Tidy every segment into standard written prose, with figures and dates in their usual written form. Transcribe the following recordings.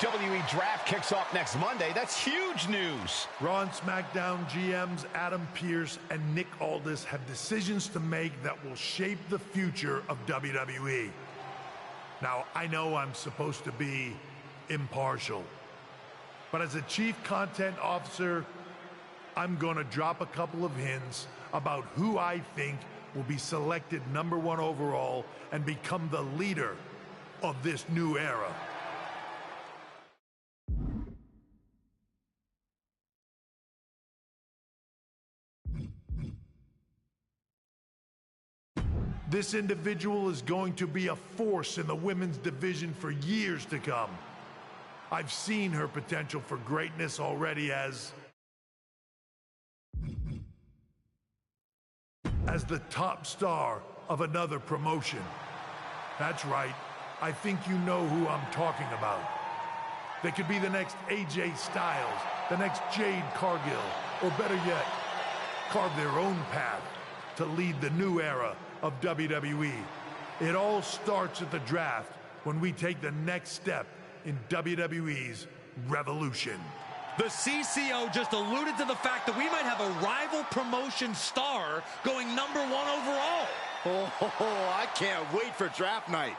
WWE Draft kicks off next Monday. That's huge news. Raw and SmackDown GMs Adam Pearce and Nick Aldis have decisions to make that will shape the future of WWE. Now, I know I'm supposed to be impartial, but as a chief content officer, I'm gonna drop a couple of hints about who I think will be selected #1 overall and become the leader of this new era. This individual is going to be a force in the women's division for years to come. I've seen her potential for greatness already as the top star of another promotion. That's right, I think you know who I'm talking about. They could be the next AJ Styles, the next Jade Cargill, or better yet, carve their own path to lead the new era of WWE. It all starts at the draft when we take the next step in WWE's revolution. The CCO just alluded to the fact that we might have a rival promotion star going #1 overall. Oh, I can't wait for draft night.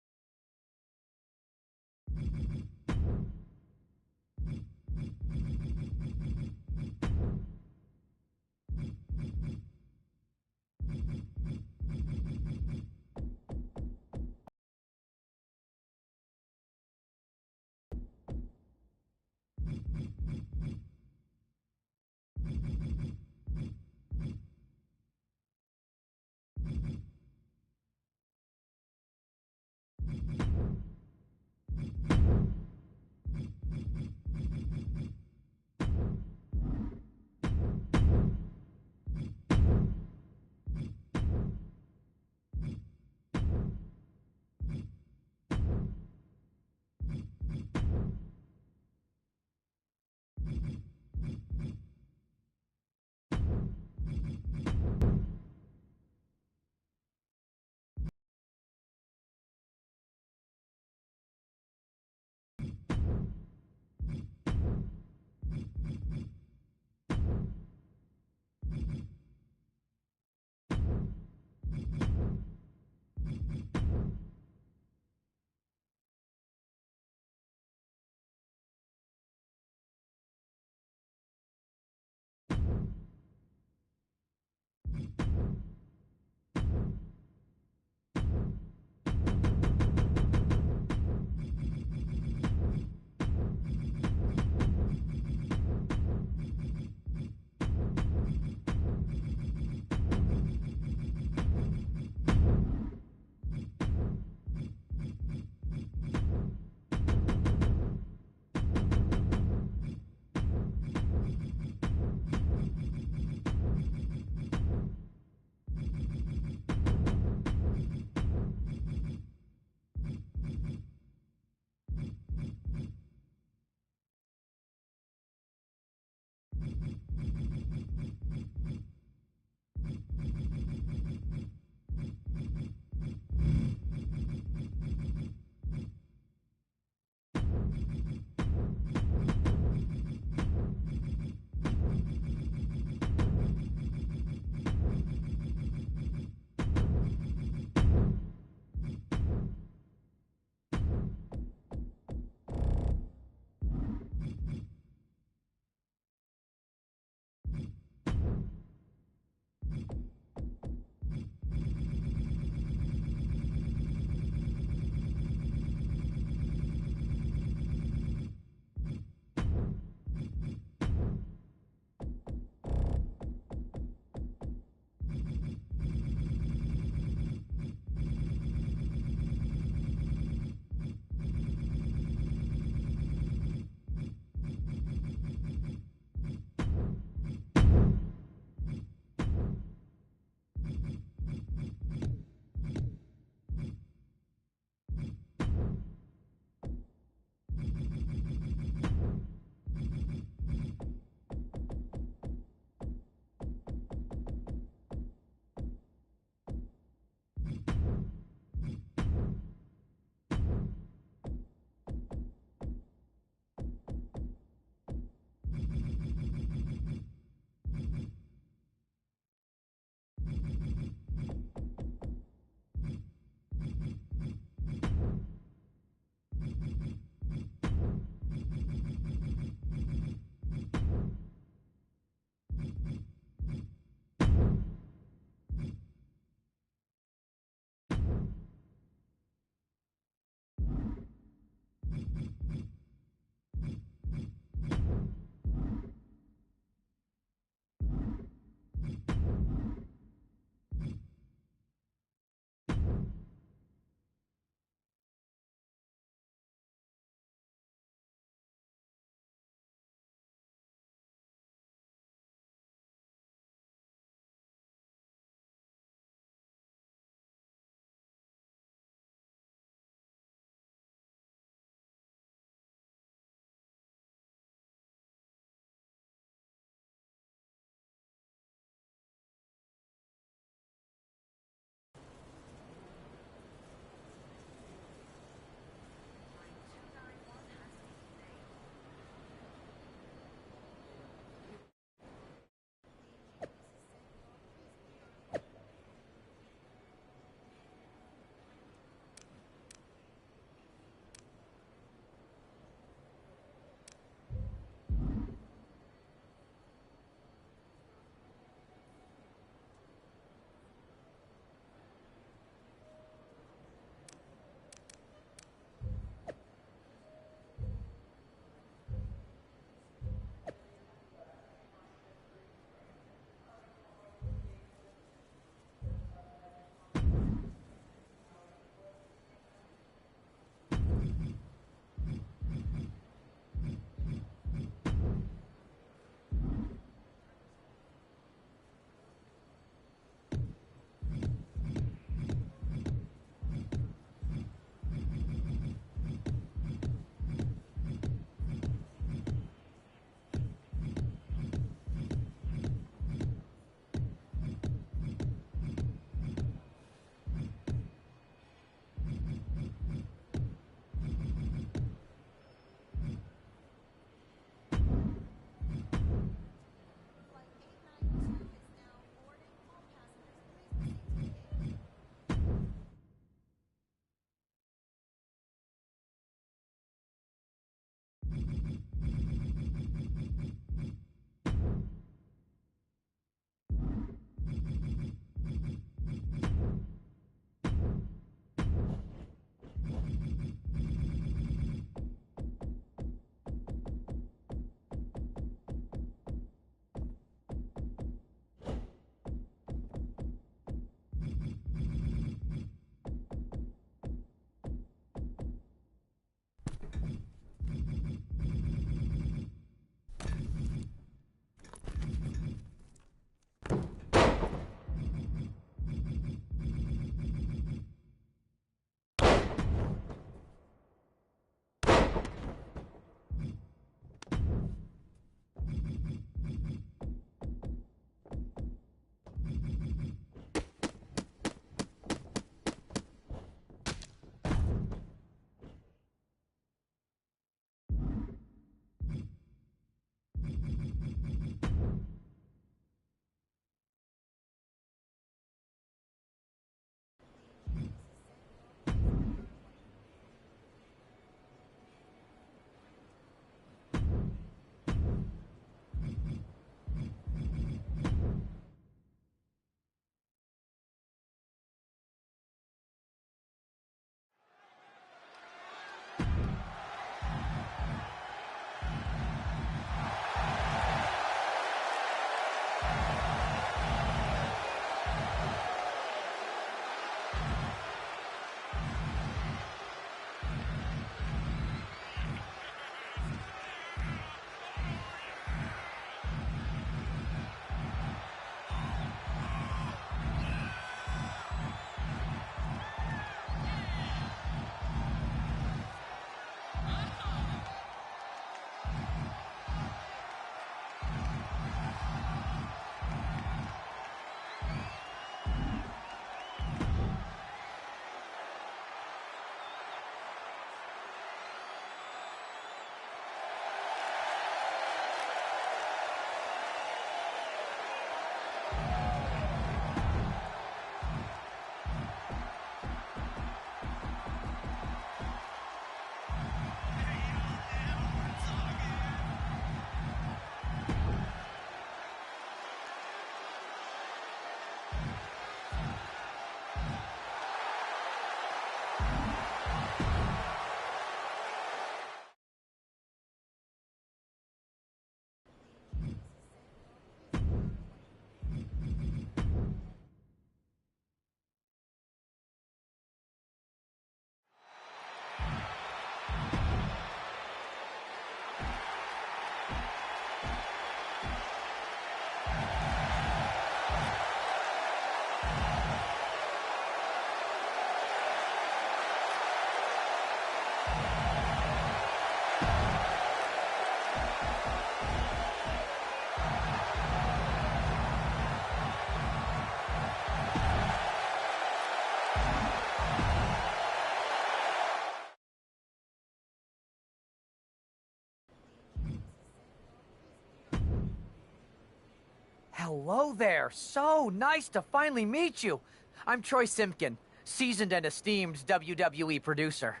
Hello there. So nice to finally meet you. I'm Troy Simpkin, seasoned and esteemed WWE producer.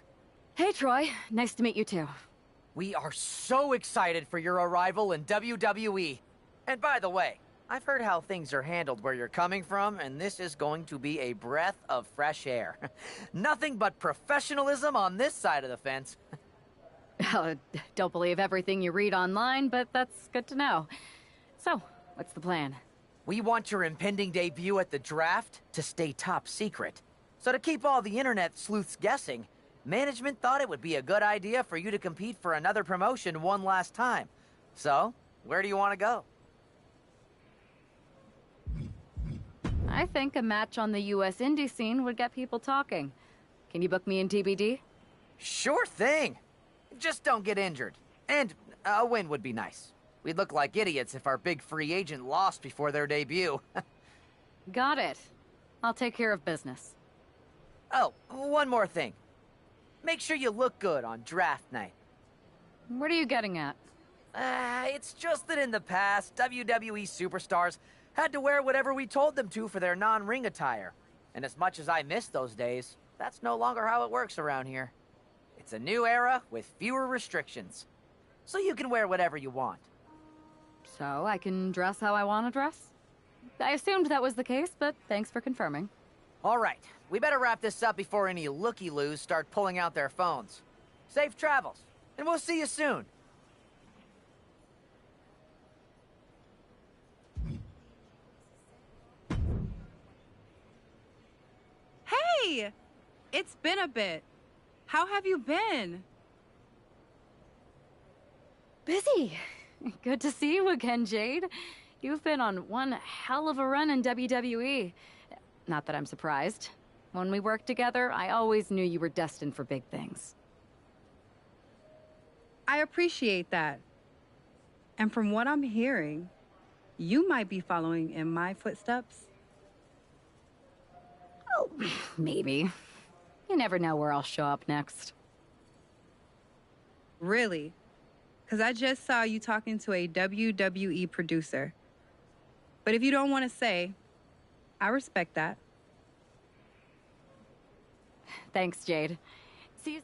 Hey, Troy. Nice to meet you, too. We are so excited for your arrival in WWE. And by the way, I've heard how things are handled where you're coming from, and this is going to be a breath of fresh air. Nothing but professionalism on this side of the fence. Don't believe everything you read online, but that's good to know. So, what's the plan? We want your impending debut at the draft to stay top secret. So to keep all the internet sleuths guessing, management thought it would be a good idea for you to compete for another promotion one last time. So, where do you want to go? I think a match on the US indie scene would get people talking. Can you book me in TBD? Sure thing. Just don't get injured. And a win would be nice. We'd look like idiots if our big free agent lost before their debut. Got it. I'll take care of business. Oh, one more thing. Make sure you look good on draft night. What are you getting at? It's just that in the past, WWE superstars had to wear whatever we told them to for their non-ring attire. And as much as I miss those days, that's no longer how it works around here. It's a new era with fewer restrictions. So you can wear whatever you want. So I can dress how I want to dress? I assumed that was the case, but thanks for confirming. All right, we better wrap this up before any looky-loos start pulling out their phones. Safe travels, and we'll see you soon. Hey! It's been a bit. How have you been? Busy. Good to see you again, Jade. You've been on one hell of a run in WWE. Not that I'm surprised. When we worked together, I always knew you were destined for big things. I appreciate that. And from what I'm hearing, you might be following in my footsteps. Oh, maybe. You never know where I'll show up next. Really? Because I just saw you talking to a WWE producer. But if you don't want to say, I respect that. Thanks, Jade. See you.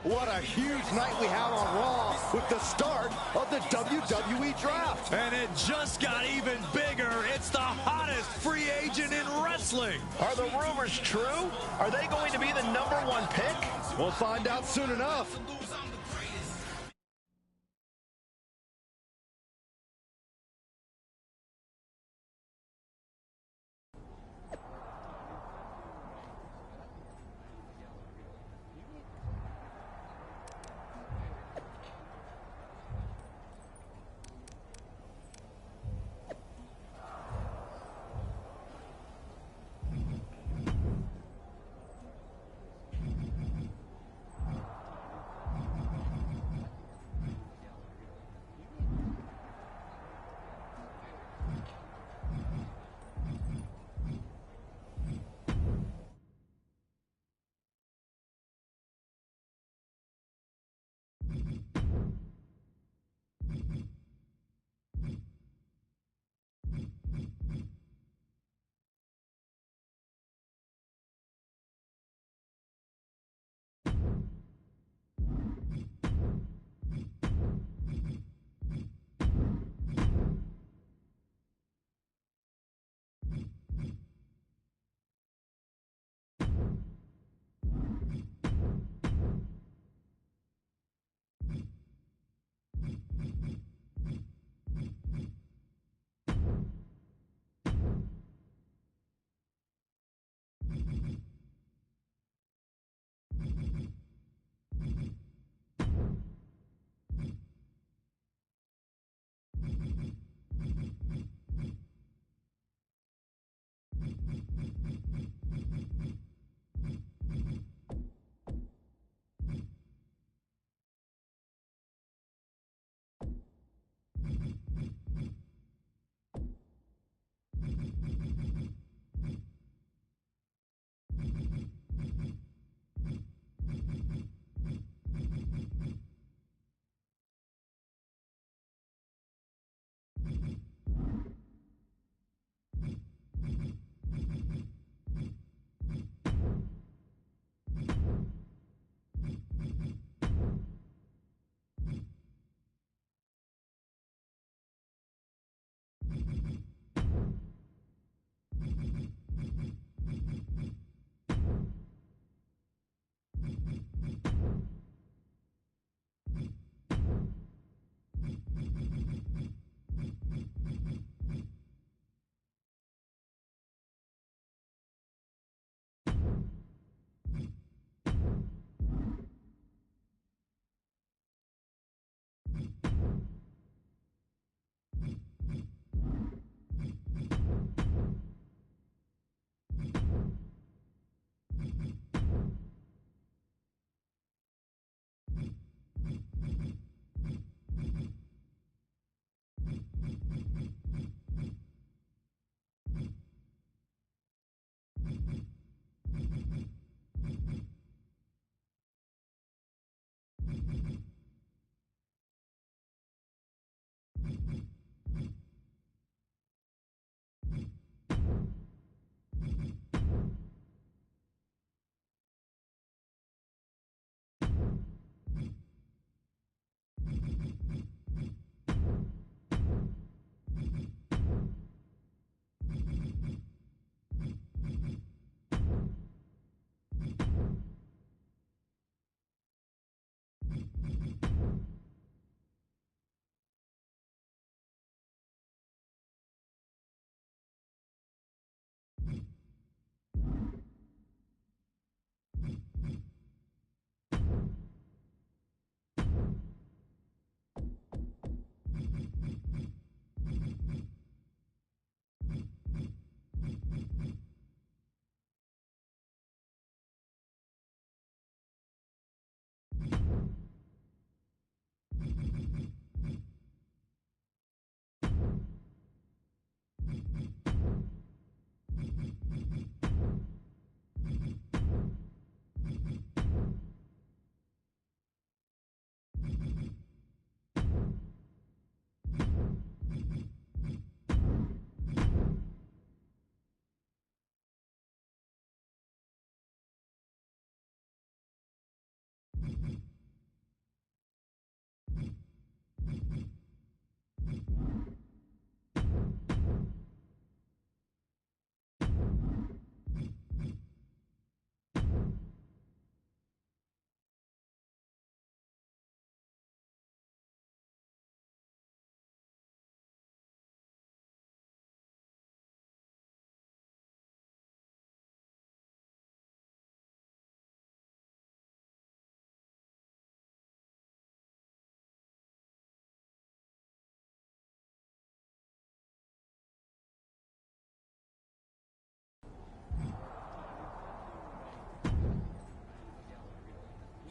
What a huge night we have on Raw with the start of the WWE Draft. And it just got even bigger. It's the hottest free agent in wrestling. Are the rumors true? Are they going to be the #1 pick? We'll find out soon enough.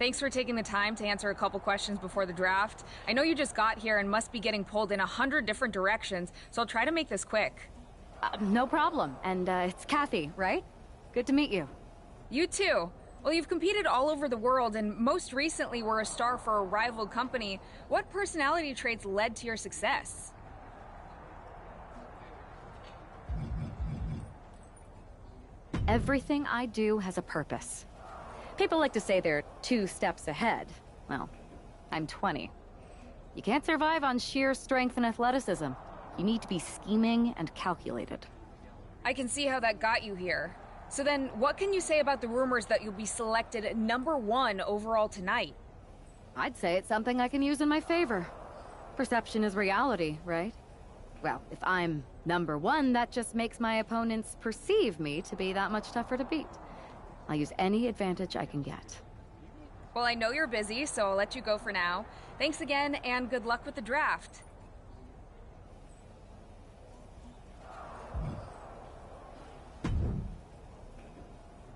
Thanks for taking the time to answer a couple questions before the draft. I know you just got here and must be getting pulled in 100 different directions, so I'll try to make this quick. No problem. And it's Kathy, right? Good to meet you. You too. Well, you've competed all over the world and most recently were a star for a rival company. What personality traits led to your success? Everything I do has a purpose. People like to say they're 2 steps ahead. Well, I'm 20. You can't survive on sheer strength and athleticism. You need to be scheming and calculated. I can see how that got you here. So then, what can you say about the rumors that you'll be selected #1 overall tonight? I'd say it's something I can use in my favor. Perception is reality, right? Well, if I'm #1, that just makes my opponents perceive me to be that much tougher to beat. I'll use any advantage I can get. Well, I know you're busy, so I'll let you go for now. Thanks again, and good luck with the draft.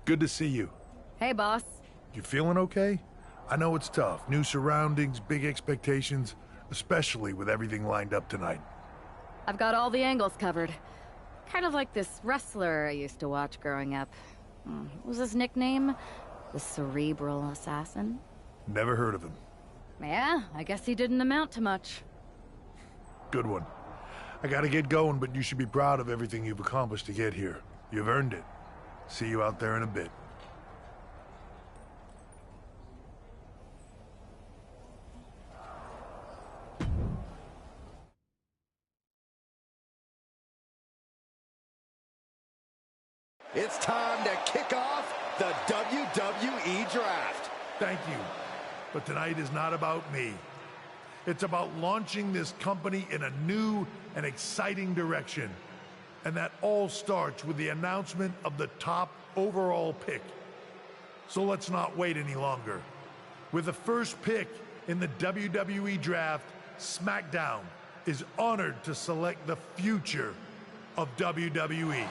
Good to see you. Hey, boss. You feeling okay? I know it's tough. New surroundings, big expectations, especially with everything lined up tonight. I've got all the angles covered. Kind of like this wrestler I used to watch growing up. What was his nickname? The Cerebral Assassin? Never heard of him. Yeah, I guess he didn't amount to much. Good one. I gotta get going, but you should be proud of everything you've accomplished to get here. You've earned it. See you out there in a bit. It's time to kick off the WWE Draft. Thank you. But tonight is not about me. It's about launching this company in a new and exciting direction. And that all starts with the announcement of the top overall pick. So let's not wait any longer. With the first pick in the WWE Draft, SmackDown is honored to select the future of WWE.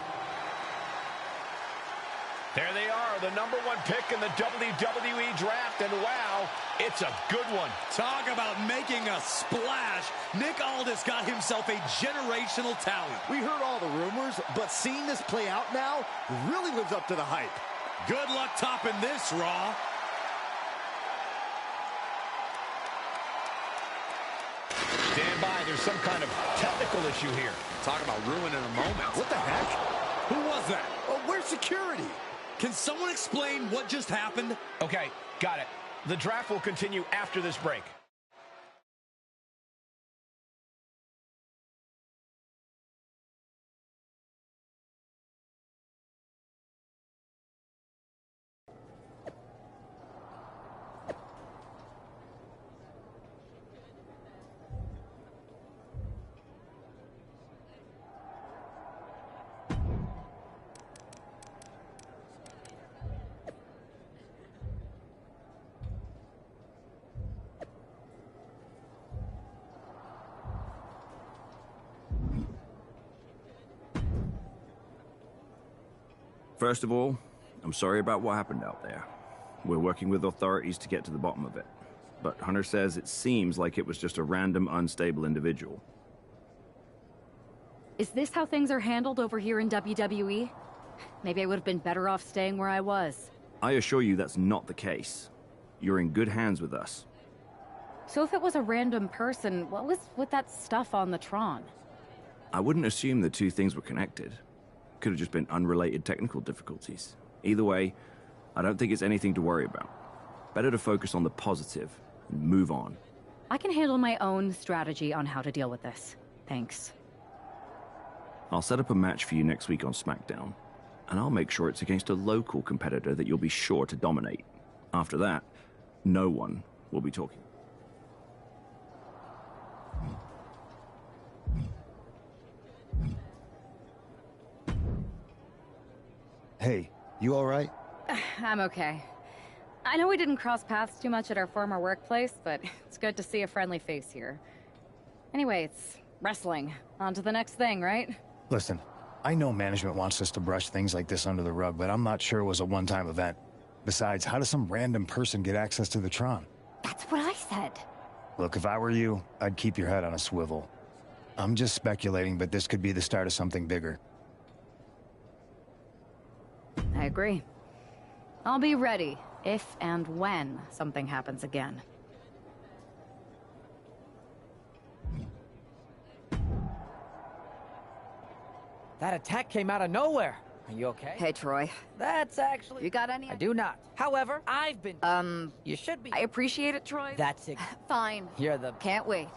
There they are, the #1 pick in the WWE Draft, and wow, it's a good one. Talk about making a splash. Nick Aldis got himself a generational talent. We heard all the rumors, but seeing this play out now really lives up to the hype. Good luck topping this, Raw. Stand by, there's some kind of technical issue here. Talk about ruining a moment. What the heck? Who was that? Oh, where's security? Can someone explain what just happened? Okay, got it. The draft will continue after this break. First of all, I'm sorry about what happened out there. We're working with authorities to get to the bottom of it. But Hunter says it seems like it was just a random, unstable individual. Is this how things are handled over here in WWE? Maybe I would have been better off staying where I was. I assure you that's not the case. You're in good hands with us. So if it was a random person, what was with that stuff on the Tron? I wouldn't assume the two things were connected. Could have just been unrelated technical difficulties. Either way, I don't think it's anything to worry about. Better to focus on the positive and move on. I can handle my own strategy on how to deal with this. Thanks. I'll set up a match for you next week on SmackDown, and I'll make sure it's against a local competitor that you'll be sure to dominate. After that, no one will be talking. Hey, you all right? I'm okay. I know we didn't cross paths too much at our former workplace, but it's good to see a friendly face here. Anyway, it's wrestling. On to the next thing, right? Listen, I know management wants us to brush things like this under the rug, but I'm not sure it was a one-time event. Besides, how does some random person get access to the Tron? That's what I said. Look, if I were you, I'd keep your head on a swivel. I'm just speculating, but this could be the start of something bigger. I agree. I'll be ready if and when something happens again. That attack came out of nowhere. Are you okay? Hey, Troy. That's actually... You got any? I do not. However, I've been... You should be... I appreciate it, Troy. That's it. Fine. You're the... Can't wait.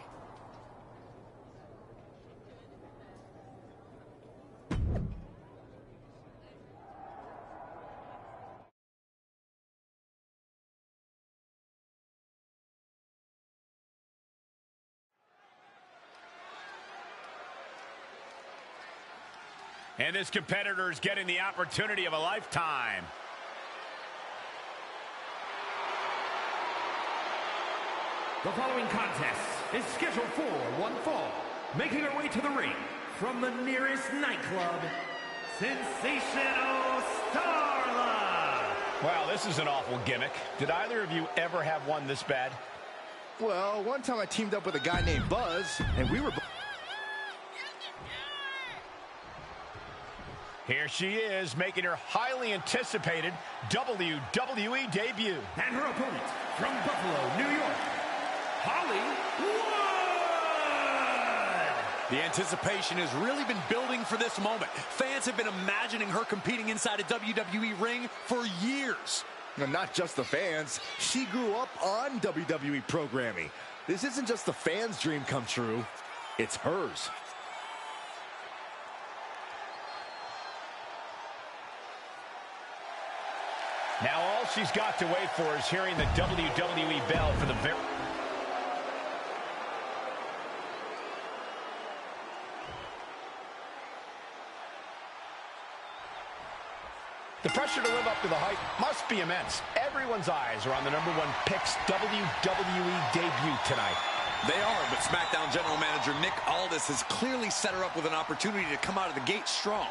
And this competitor is getting the opportunity of a lifetime. The following contest is scheduled for one fall. Making her way to the ring from the nearest nightclub, Sensational Starla. Wow, this is an awful gimmick. Did either of you ever have one this bad? Well, one time I teamed up with a guy named Buzz, and we were... Here she is, making her highly anticipated WWE debut. And her opponent from Buffalo, New York, Holly Wood! The anticipation has really been building for this moment. Fans have been imagining her competing inside a WWE ring for years. No, not just the fans. She grew up on WWE programming. This isn't just the fans' dream come true. It's hers. Now all she's got to wait for is hearing the WWE bell for the very... The pressure to live up to the hype must be immense. Everyone's eyes are on the #1 Picks WWE debut tonight. They are, but SmackDown General Manager Nick Aldis has clearly set her up with an opportunity to come out of the gate strong.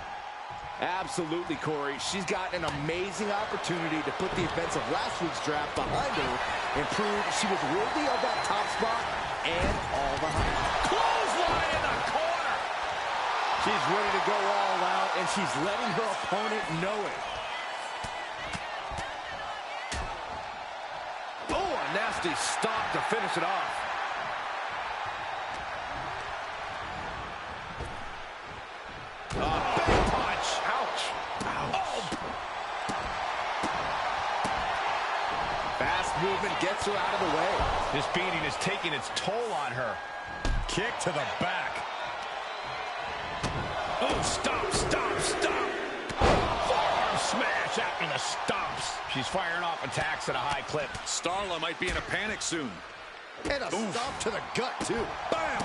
Absolutely, Corey. She's got an amazing opportunity to put the events of last week's draft behind her and prove she was worthy of that top spot and all the hype. Clothesline in the corner! She's ready to go all out, and she's letting her opponent know it. Oh, a nasty stop to finish it off. Movement gets her out of the way. This beating is taking its toll on her. Kick to the back. Oh, stop, stop, stop. Forearm smash after the stomps. She's firing off attacks at a high clip. Starla might be in a panic soon. And a stomp to the gut, too. Bam!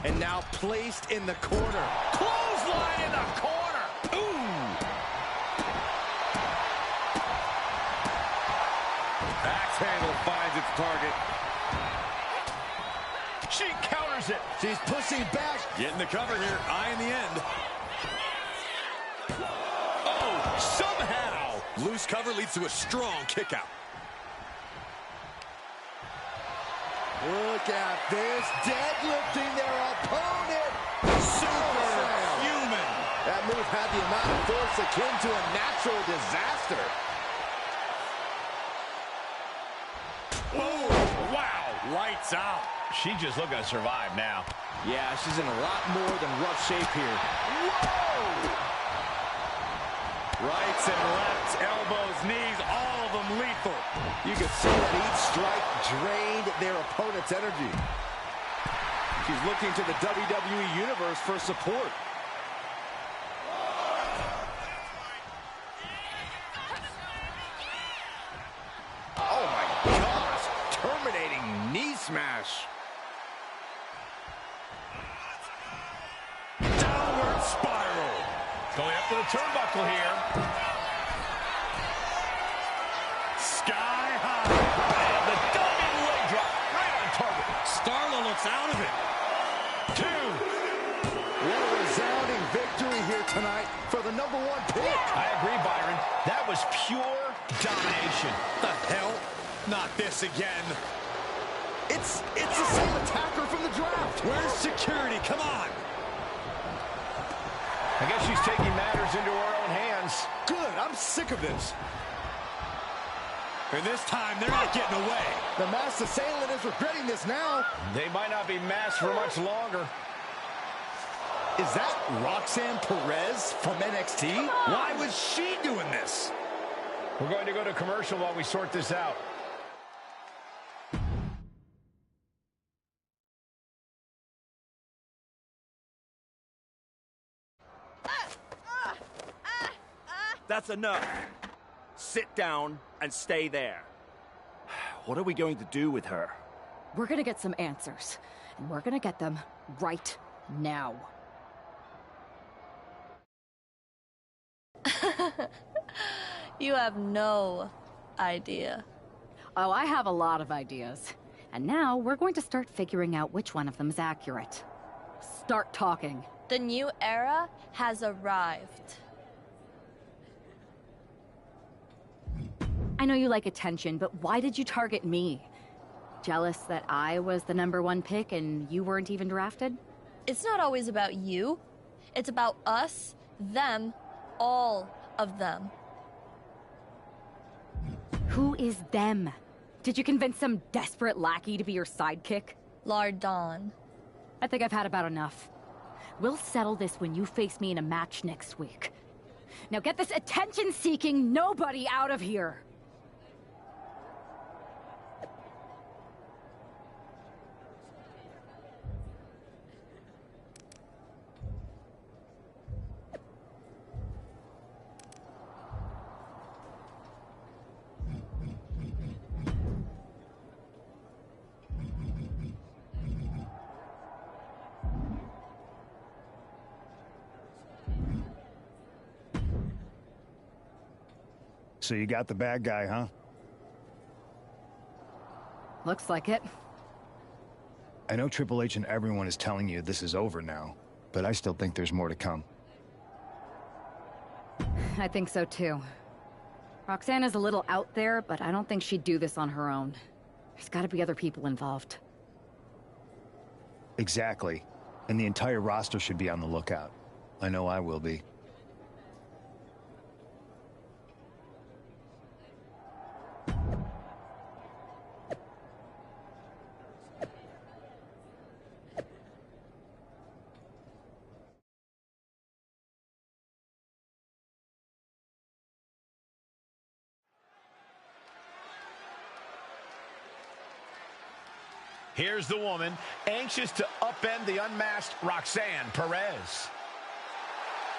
And now placed in the corner. Clothesline in the corner. Ooh. Axe handle finds its target. She counters it. She's pushing back. Getting the cover here. Eye in the end. Oh, somehow. Loose cover leads to a strong kick out. Look at this, deadlifting their opponent. Superhuman. That move had the amount of force akin to a natural disaster. Oh, wow. Lights out. She's just looking to survive now. Yeah, she's in a lot more than rough shape here. Whoa! Rights and lefts, elbows, knees, all of them lethal. You can see that each strike drained their opponent's energy. She's looking to the WWE Universe for support. Oh my gosh, terminating knee smash. Downward spiral. Going up to the turnbuckle here. Sky high. And the diving leg drop right on target. Starla looks out of it. 2. That was pure domination. The hell? Not this again. It's the same attacker from the draft. Where's security? Come on. I guess she's taking matters into her own hands. Good. I'm sick of this. And this time, they're not getting away. The masked assailant is regretting this now. They might not be masked for much longer. Is that Roxanne Perez from NXT? Why was she doing this? We're going to go to commercial while we sort this out. That's enough. Sit down and stay there. What are we going to do with her? We're gonna get some answers, and we're gonna get them right now. You have no idea. Oh, I have a lot of ideas. And now we're going to start figuring out which one of them is accurate. Start talking. The new era has arrived. I know you like attention, but why did you target me? Jealous that I was the #1 pick and you weren't even drafted? It's not always about you. It's about us, them, all of them. Who is them? Did you convince some desperate lackey to be your sidekick? Lardon. I think I've had about enough. We'll settle this when you face me in a match next week. Now get this attention-seeking nobody out of here! So you got the bad guy, huh? Looks like it. I know Triple H and everyone is telling you this is over now, but I still think there's more to come. I think so too. Roxanne is a little out there, but I don't think she'd do this on her own. There's gotta be other people involved. Exactly. And the entire roster should be on the lookout. I know I will be. Here's the woman, anxious to upend the unmasked Roxanne Perez.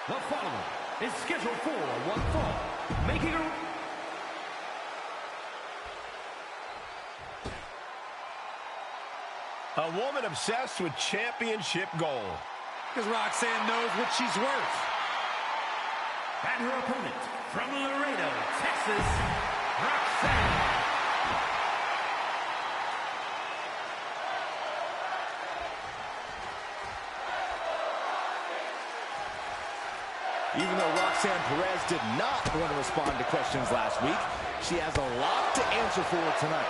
The following is scheduled for one fall, making her... A woman obsessed with championship gold. Because Roxanne knows what she's worth. And her opponent, from Laredo, Texas, Roxanne. Even though Roxanne Perez did not want to respond to questions last week, she has a lot to answer for tonight.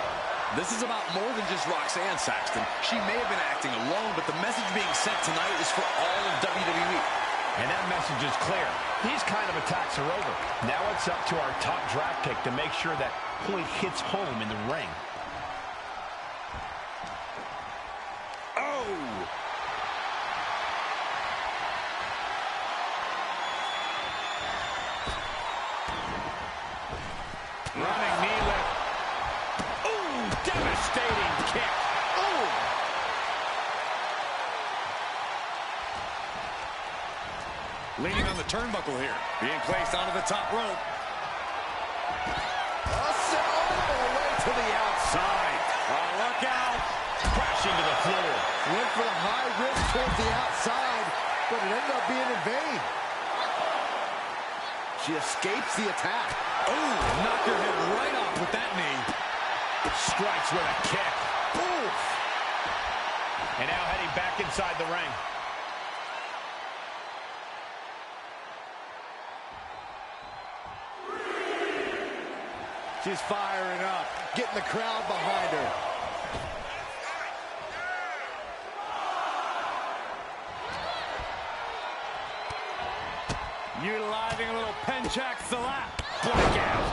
This is about more than just Roxanne, Saxton. She may have been acting alone, but the message being sent tonight is for all of WWE. And that message is clear. These kind of attacks are over. Now it's up to our top draft pick to make sure that point hits home in the ring. Oh! Running knee lift. Ooh, devastating kick. Ooh. Leaning on the turnbuckle here. Being placed onto the top rope. All the way to the outside. Oh, look out. Crashing to the floor. Went for the high risk towards the outside, but it ended up being in vain. She escapes the attack. Oh, knocked her head right off with that knee. Strikes with a kick. Oof. And now heading back inside the ring. She's firing up, getting the crowd behind her. Utilizing a little Penchak Salat. Blackout.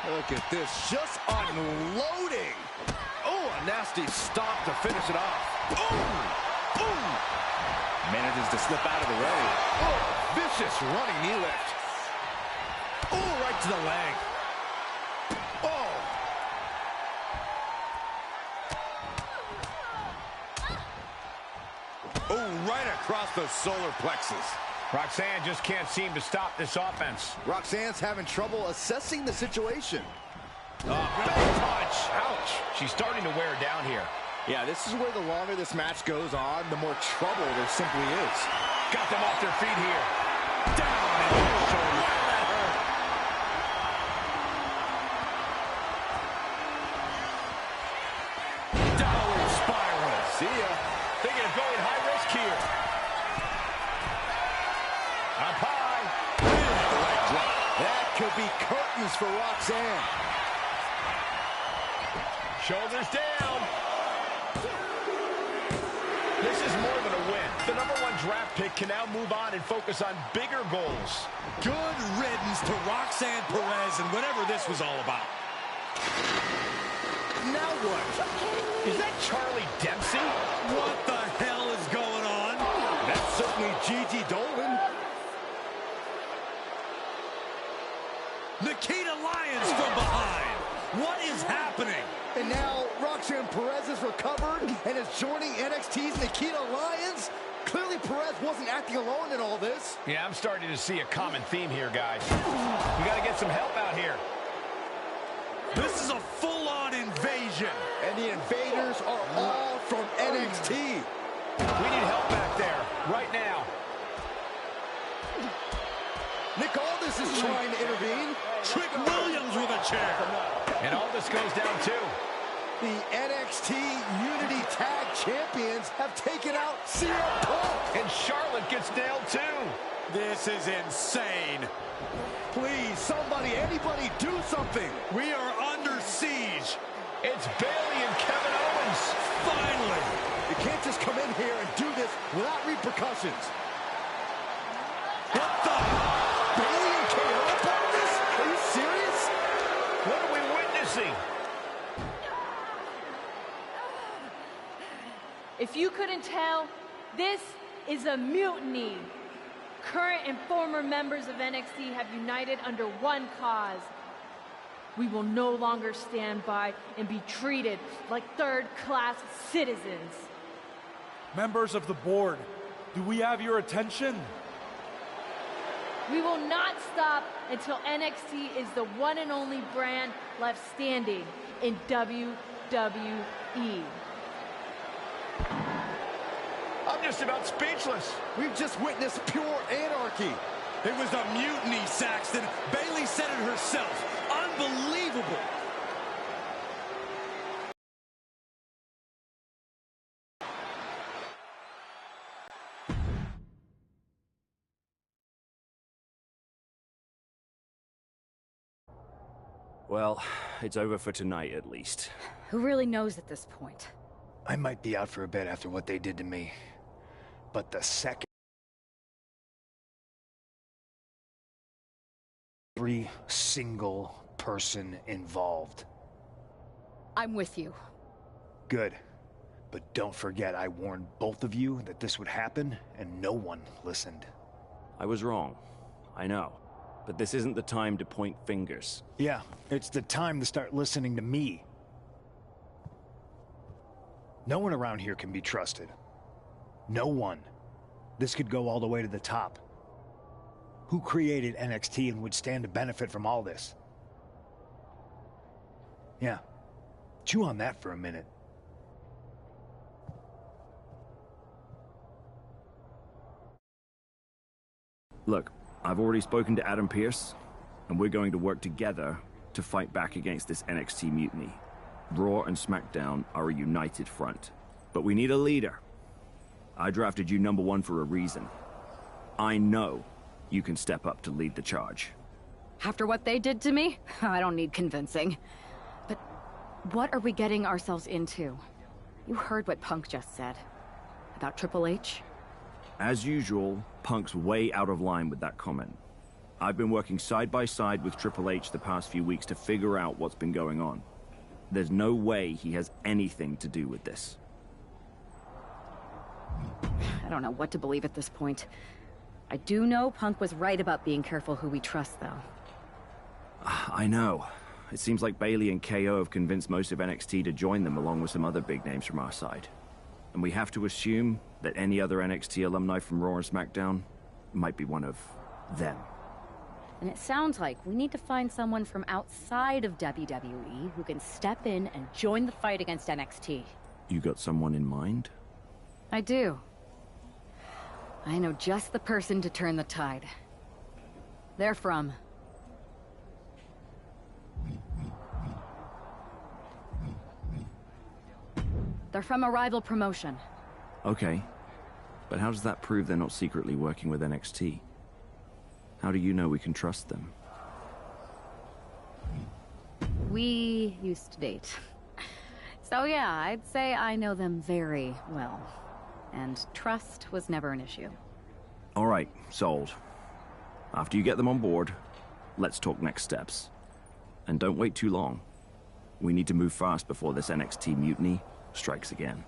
Look at this, just unloading. Oh, a nasty stop to finish it off. Ooh, ooh. Manages to slip out of the way. Oh, vicious running knee lift. Oh, right to the leg. Oh. Oh, right across the solar plexus. Roxanne just can't seem to stop this offense. Roxanne's having trouble assessing the situation. Back punch. Ouch. She's starting to wear down here. Yeah, this is where the longer this match goes on, the more trouble there simply is. Got them off their feet here. Down and shoulder. Downward spiral. See ya. Thinking of going high risk here. Up high. Leg drop. That could be curtains for Roxanne. Shoulders down. This is more than a win. The #1 draft pick can now move on and focus on bigger goals. Good riddance to Roxanne Perez and whatever this was all about. Now what? Is that Charlie Dempsey? What the hell is going on? That's certainly Gigi Dolan. Nikita Lyons from behind. What is happening? And now Roxanne Perez has recovered and is joining NXT's Nikita Lyons. Clearly Perez wasn't acting alone in all this. Yeah, I'm starting to see a common theme here, guys. We got to get some help out here. This is a full-on invasion. And the invaders are all from NXT. We need help back there, right now. Nick Aldis is trying to intervene. Trick Williams with a chair. And Aldis goes down too. The NXT Unity Tag Champions have taken out CM Punk. And Charlotte gets nailed too. This is insane. Please, somebody, anybody, do something. We are under siege. It's Bayley and Kevin Owens. Finally. You can't just come in here and do this without repercussions. What the? Bayley and KO part of this? Are you serious? What are we witnessing? If you couldn't tell, this is a mutiny. Current and former members of NXT have united under one cause. We will no longer stand by and be treated like third-class citizens. Members of the board, do we have your attention? We will not stop until NXT is the one and only brand left standing in WWE. I'm just about speechless. We've just witnessed pure anarchy. It was a mutiny, Saxton. Bayley said it herself. Unbelievable. Well, it's over for tonight at least. Who really knows at this point? I might be out for a bit after what they did to me. But the second every single person involved. I'm with you. Good. But don't forget, I warned both of you that this would happen, and no one listened. I was wrong. I know. But this isn't the time to point fingers. Yeah, it's the time to start listening to me. No one around here can be trusted. No one. This could go all the way to the top. Who created NXT and would stand to benefit from all this? Yeah. Chew on that for a minute. Look, I've already spoken to Adam Pearce, and we're going to work together to fight back against this NXT mutiny. Raw and SmackDown are a united front. But we need a leader. I drafted you #1 for a reason. I know you can step up to lead the charge. After what they did to me, I don't need convincing. But what are we getting ourselves into? You heard what Punk just said. About Triple H? As usual, Punk's way out of line with that comment. I've been working side by side with Triple H the past few weeks to figure out what's been going on. There's no way he has anything to do with this. I don't know what to believe at this point. I do know Punk was right about being careful who we trust, though. I know. It seems like Bayley and KO have convinced most of NXT to join them along with some other big names from our side. And we have to assume that any other NXT alumni from Raw and SmackDown might be one of them. And it sounds like we need to find someone from outside of WWE who can step in and join the fight against NXT. You got someone in mind? I do. I know just the person to turn the tide. They're from... They're from a rival promotion. Okay. But how does that prove they're not secretly working with NXT? How do you know we can trust them? We used to date. So yeah, I'd say I know them very well. And trust was never an issue. All right, sold. After you get them on board, let's talk next steps. And don't wait too long. We need to move fast before this NXT mutiny strikes again.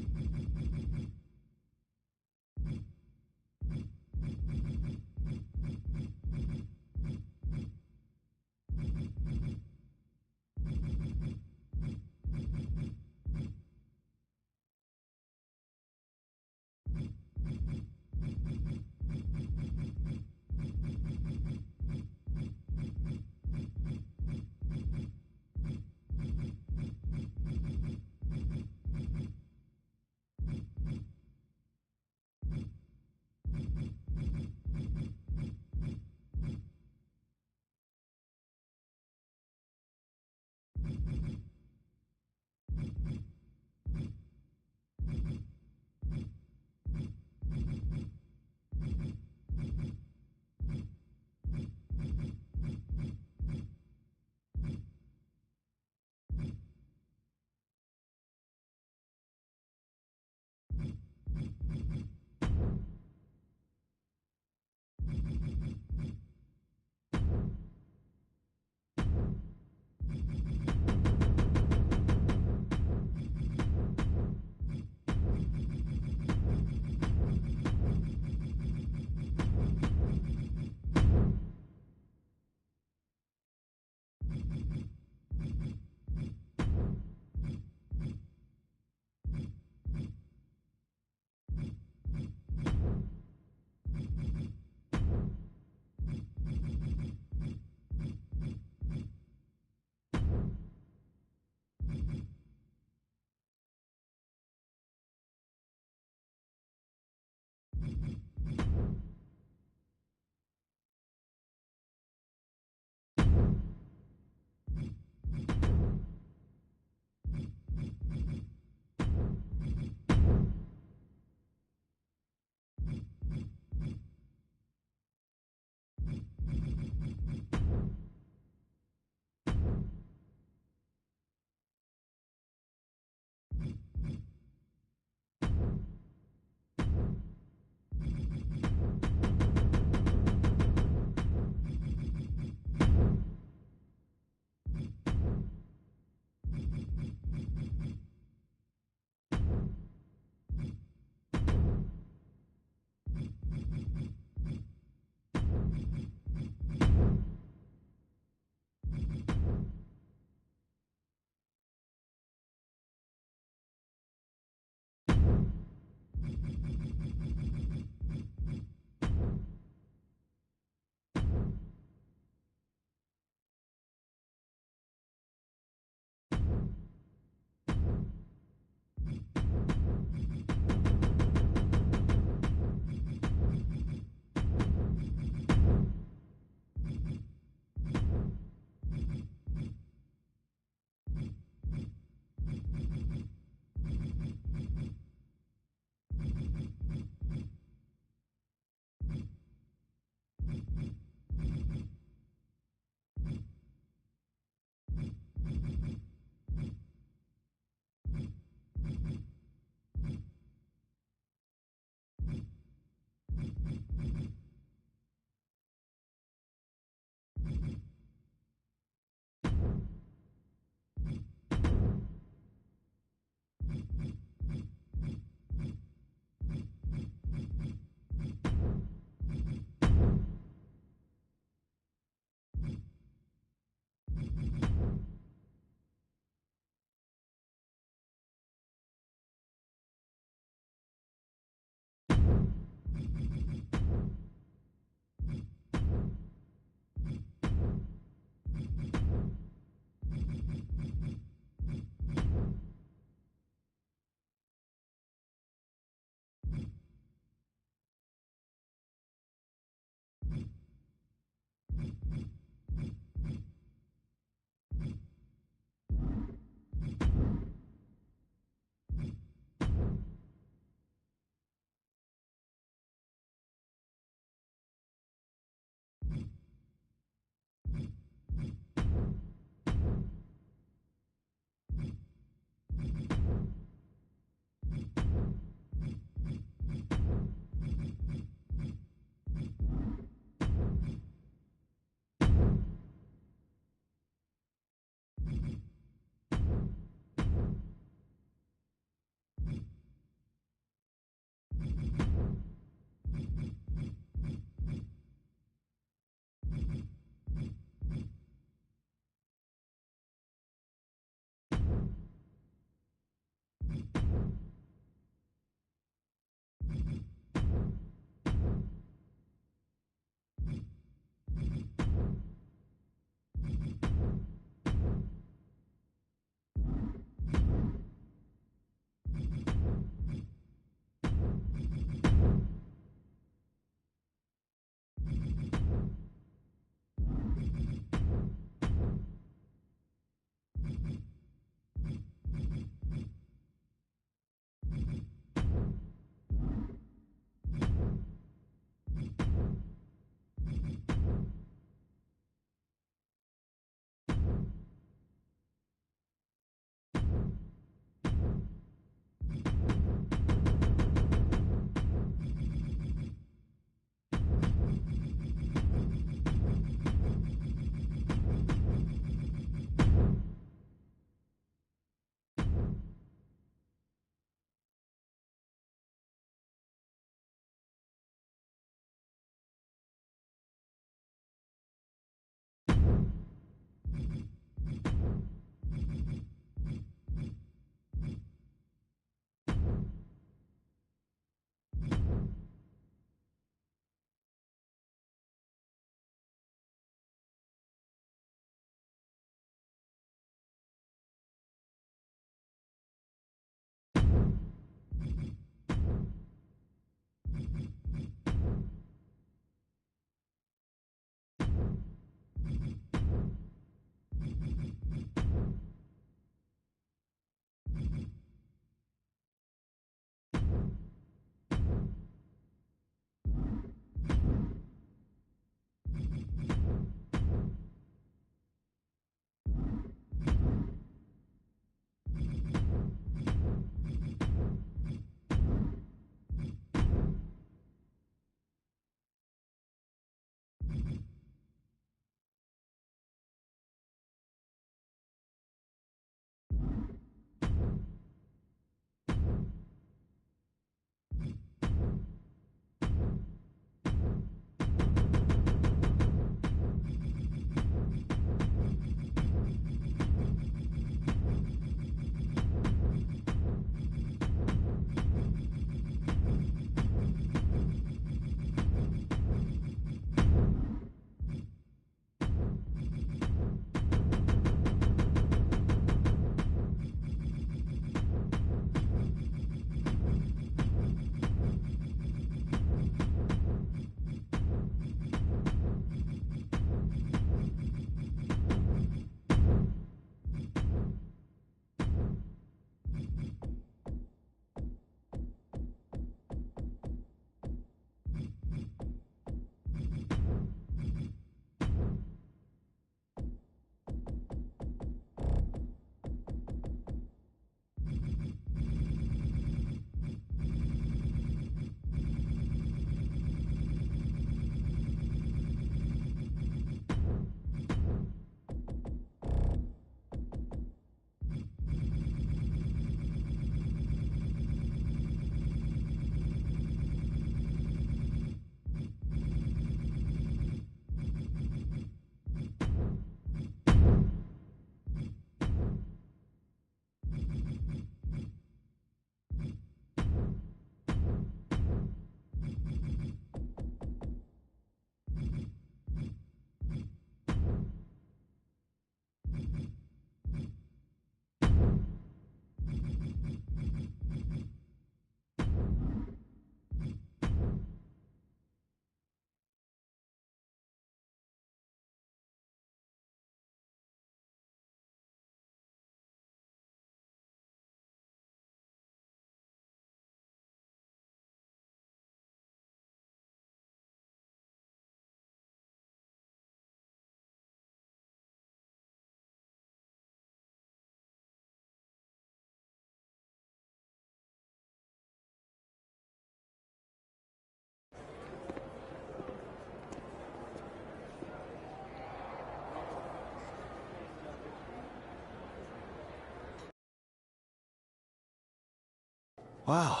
Wow,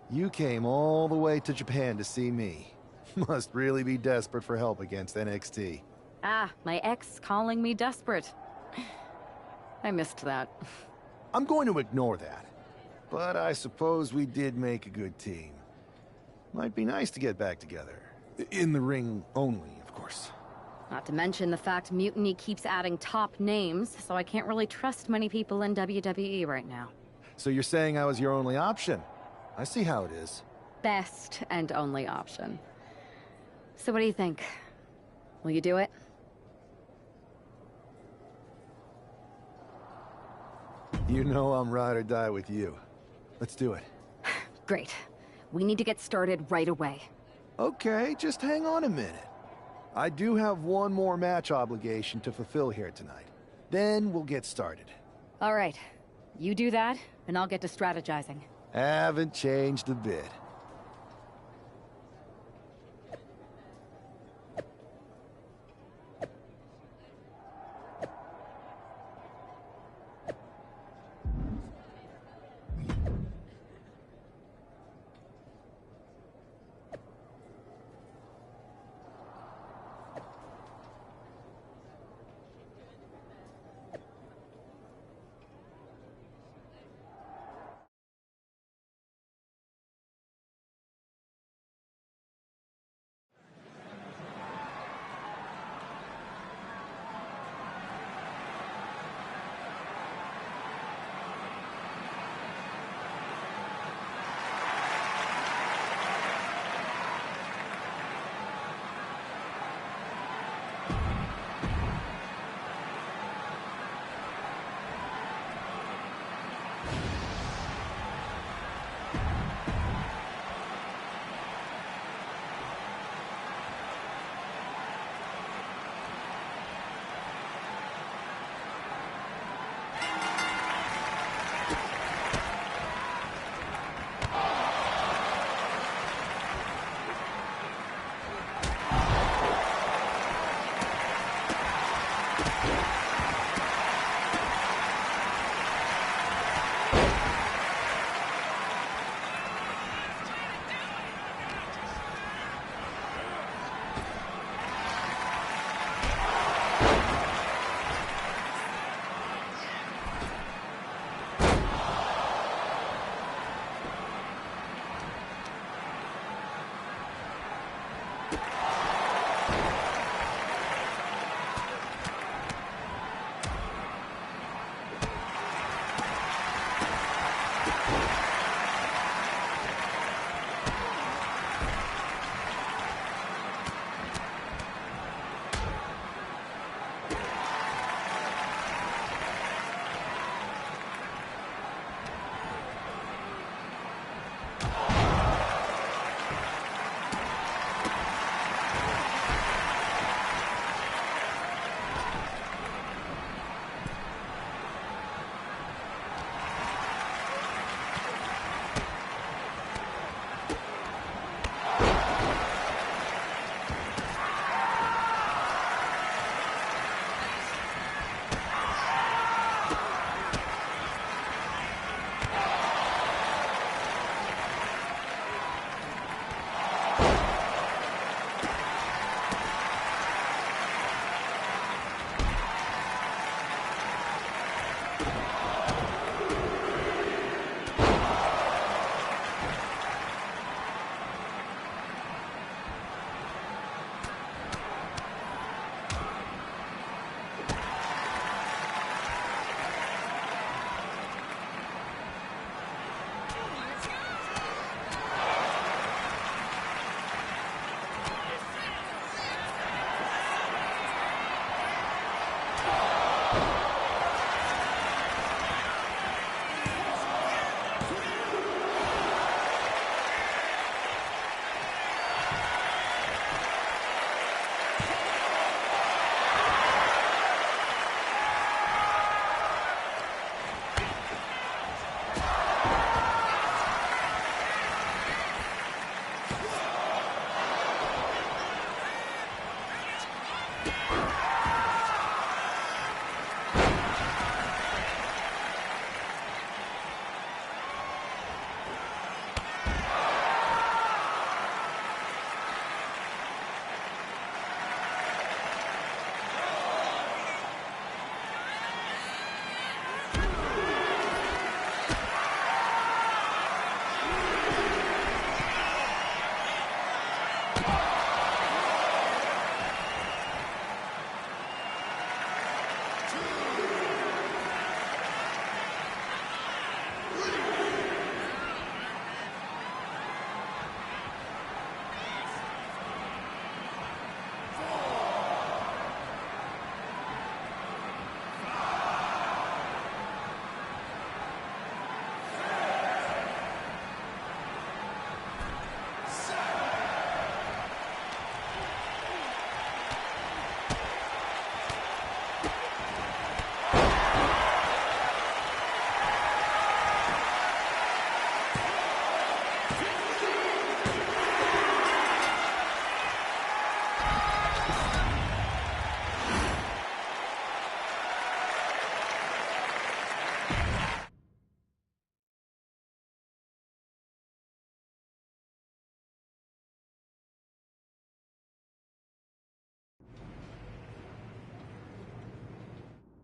you came all the way to Japan to see me. Must really be desperate for help against NXT. Ah, my ex calling me desperate. I missed that. I'm going to ignore that. But I suppose we did make a good team. Might be nice to get back together. In the ring only, of course. Not to mention the fact Mutiny keeps adding top names, so I can't really trust many people in WWE right now. So you're saying I was your only option? I see how it is. Best and only option. So what do you think? Will you do it? You know I'm ride or die with you. Let's do it. Great. We need to get started right away. Okay, just hang on a minute. I do have one more match obligation to fulfill here tonight. Then we'll get started. All right. You do that, and I'll get to strategizing. Haven't changed a bit.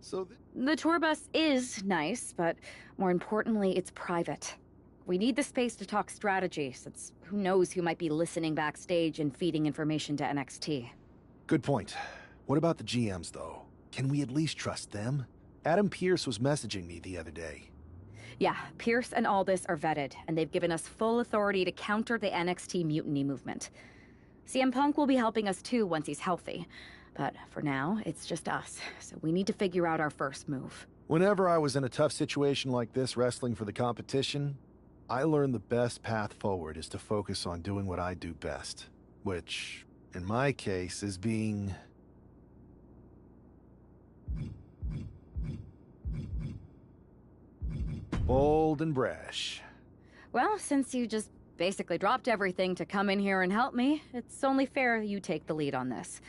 So the tour bus is nice, but more importantly, it's private. We need the space to talk strategy, since who knows who might be listening backstage and feeding information to NXT. Good point. What about the GMs, though? Can we at least trust them? Adam Pearce was messaging me the other day. Yeah, Pearce and Aldis are vetted, and they've given us full authority to counter the NXT mutiny movement. CM Punk will be helping us too once he's healthy. But for now, it's just us, so we need to figure out our first move. Whenever I was in a tough situation like this wrestling for the competition, I learned the best path forward is to focus on doing what I do best. Which, in my case, is being... bold and brash. Well, since you just basically dropped everything to come in here and help me, it's only fair you take the lead on this.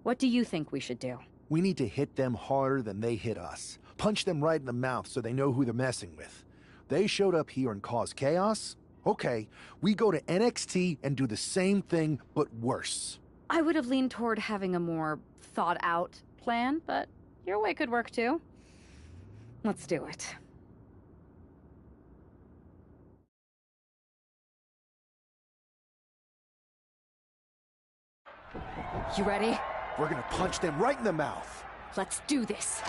What do you think we should do? We need to hit them harder than they hit us. Punch them right in the mouth so they know who they're messing with. They showed up here and caused chaos? Okay, we go to NXT and do the same thing, but worse. I would have leaned toward having a more thought-out plan, but your way could work too. Let's do it. You ready? We're gonna punch them right in the mouth. Let's do this.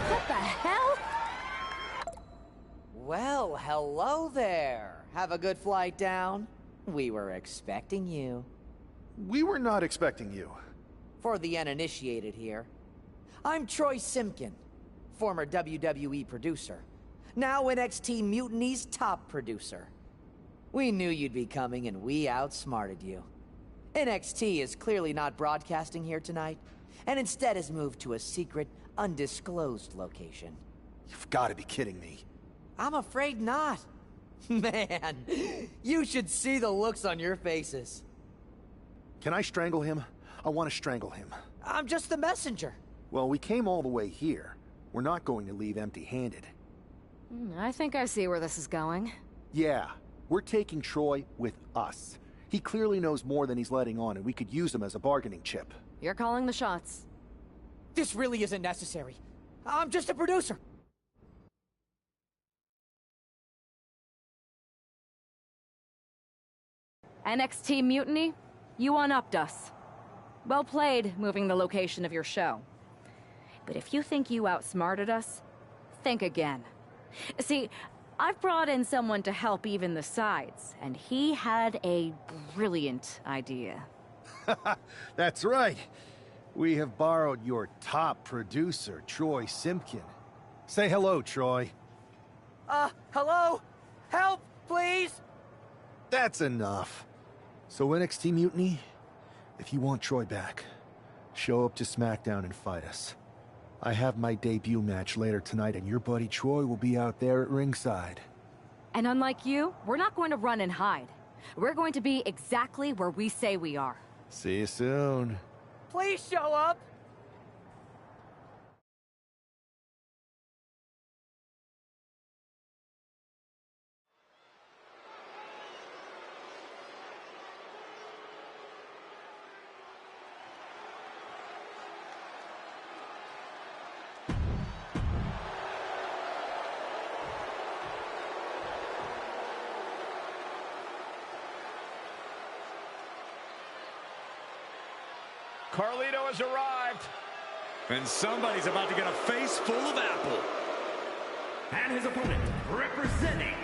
What the hell? Well, hello there. Have a good flight down. We were expecting you. We were not expecting you. For the uninitiated here, I'm Troy Simpkin, former WWE producer, now NXT Mutiny's top producer. We knew you'd be coming and we outsmarted you. NXT is clearly not broadcasting here tonight, and instead has moved to a secret, undisclosed location. You've got to be kidding me. I'm afraid not. Man, you should see the looks on your faces. Can I strangle him? I want to strangle him. I'm just the messenger. Well, we came all the way here. We're not going to leave empty-handed. I think I see where this is going. Yeah, we're taking Troy with us. He clearly knows more than he's letting on, and we could use him as a bargaining chip. You're calling the shots. This really isn't necessary. I'm just a producer. NXT Mutiny, you one-upped us. Well played, moving the location of your show. But if you think you outsmarted us, think again. See, I've brought in someone to help even the sides, and he had a brilliant idea. That's right. We have borrowed your top producer, Troy Simpkin. Say hello, Troy. Hello? Help, please? That's enough. So NXT Mutiny, if you want Troy back, show up to SmackDown and fight us. I have my debut match later tonight, and your buddy Troy will be out there at ringside. And unlike you, we're not going to run and hide. We're going to be exactly where we say we are. See you soon. Please show up. Carlito has arrived. And somebody's about to get a face full of apple. And his opponent, representing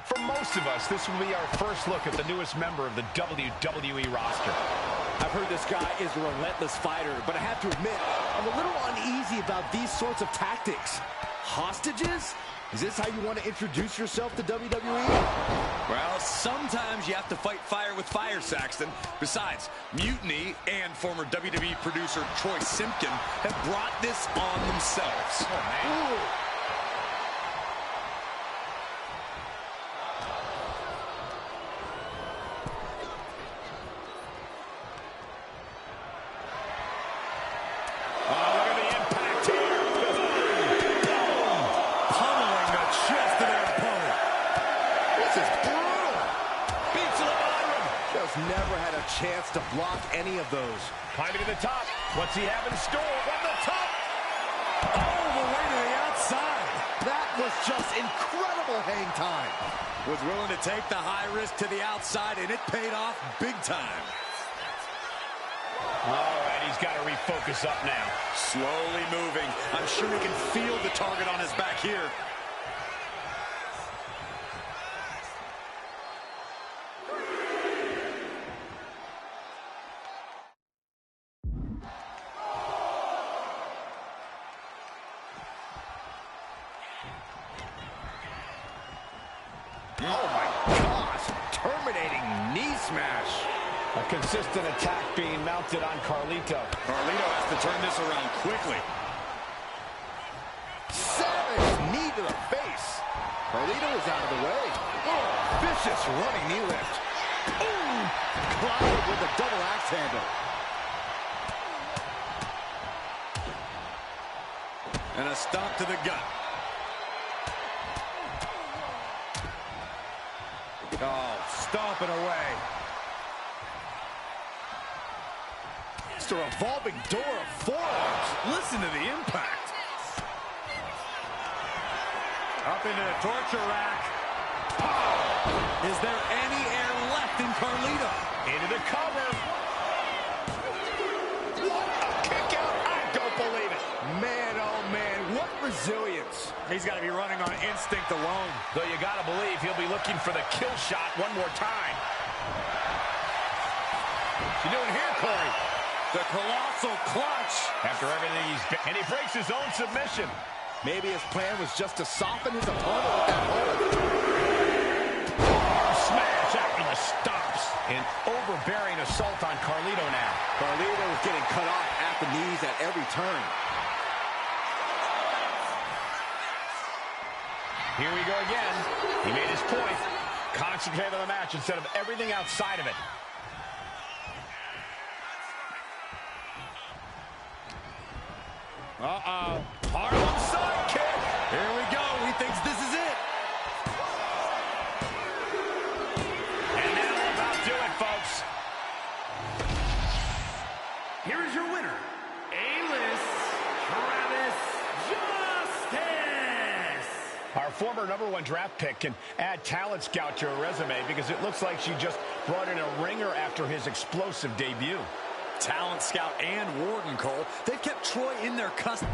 For most of us, this will be our first look at the newest member of the WWE roster. I've heard this guy is a relentless fighter, but I have to admit, I'm a little uneasy about these sorts of tactics. Hostages? Is this how you want to introduce yourself to WWE? Well, sometimes you have to fight fire with fire, Saxton. Besides, Mutiny and former WWE producer Troy Simpkin have brought this on themselves. Oh, man. Ooh. never had a chance to block any of those. Climbing to the top. What's he have in store? From the top. All the way to the outside. That was just incredible hang time. Was willing to take the high risk to the outside, and it paid off big time. All right, he's got to refocus up now. Slowly moving. I'm sure he can feel the target on his back here. Oh, my gosh. Terminating knee smash. A consistent attack being mounted on Carlito. Carlito has to turn this around quickly. Savage knee to the face. Carlito is out of the way. Oh, vicious running knee lift. Ooh, clouded with a double axe handle. And a stomp to the gut. Oh, stomping away. It's a revolving door of forearms. Listen to the impact. Up into the torture rack. Oh. Is there any air left in Carlito? Into the cover. What a kick out. I don't believe it. Man, oh man, what resilience. He's got to be running on instinct alone. Though you got to believe he'll be looking for the kill shot one more time. What's he doing here, Corey? The colossal clutch. After everything and he breaks his own submission. Maybe his plan was just to soften his opponent with that hold. Smash after the stops. An overbearing assault on Carlito now. Carlito is getting cut off at the knees at every turn. Here we go again. He made his point. Concentrate on the match instead of everything outside of it. Uh-oh. Harlem sidekick. Here we go. He thinks this is it. And that'll about do it, folks. Here is your winner, A-List, Travis Justice. Our former #1 draft pick can add Talent Scout to her resume because it looks like she just brought in a ringer after his explosive debut. Talent Scout and Warden, Cole. They've kept Troy in their custody.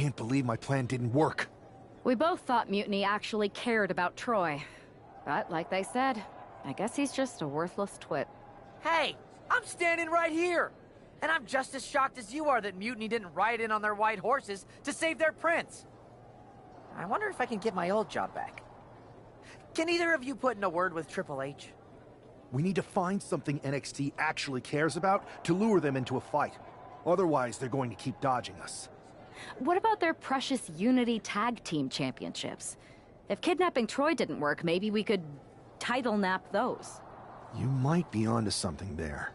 can't believe my plan didn't work. We both thought Mutiny actually cared about Troy. But like they said, I guess he's just a worthless twit. Hey, I'm standing right here. And I'm just as shocked as you are that Mutiny didn't ride in on their white horses to save their prince. I wonder if I can get my old job back. Can either of you put in a word with Triple H? We need to find something NXT actually cares about to lure them into a fight. Otherwise, they're going to keep dodging us. What about their precious Unity Tag Team Championships? If kidnapping Troy didn't work, maybe we could title nap those. You might be onto something there.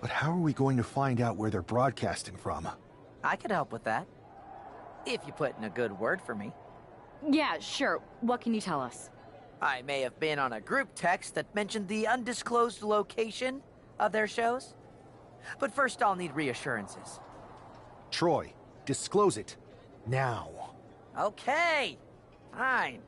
But how are we going to find out where they're broadcasting from? I could help with that. If you put in a good word for me. Yeah, sure. What can you tell us? I may have been on a group text that mentioned the undisclosed location of their shows. But first I'll need reassurances. Troy, disclose it. Now. Okay. Fine.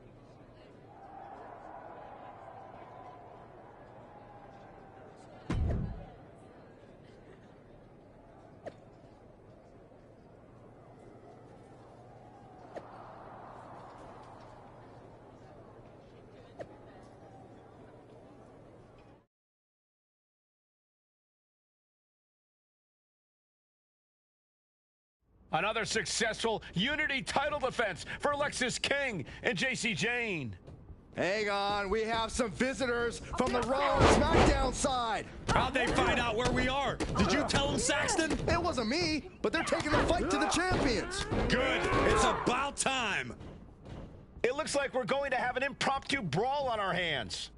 Another successful Unity title defense for Lexis King and JC Jane. Hang on, we have some visitors from the Raw and SmackDown side. How'd they find out where we are? Did you tell them, Saxton? It wasn't me, but they're taking the fight to the champions. Good. It's about time. It looks like we're going to have an impromptu brawl on our hands.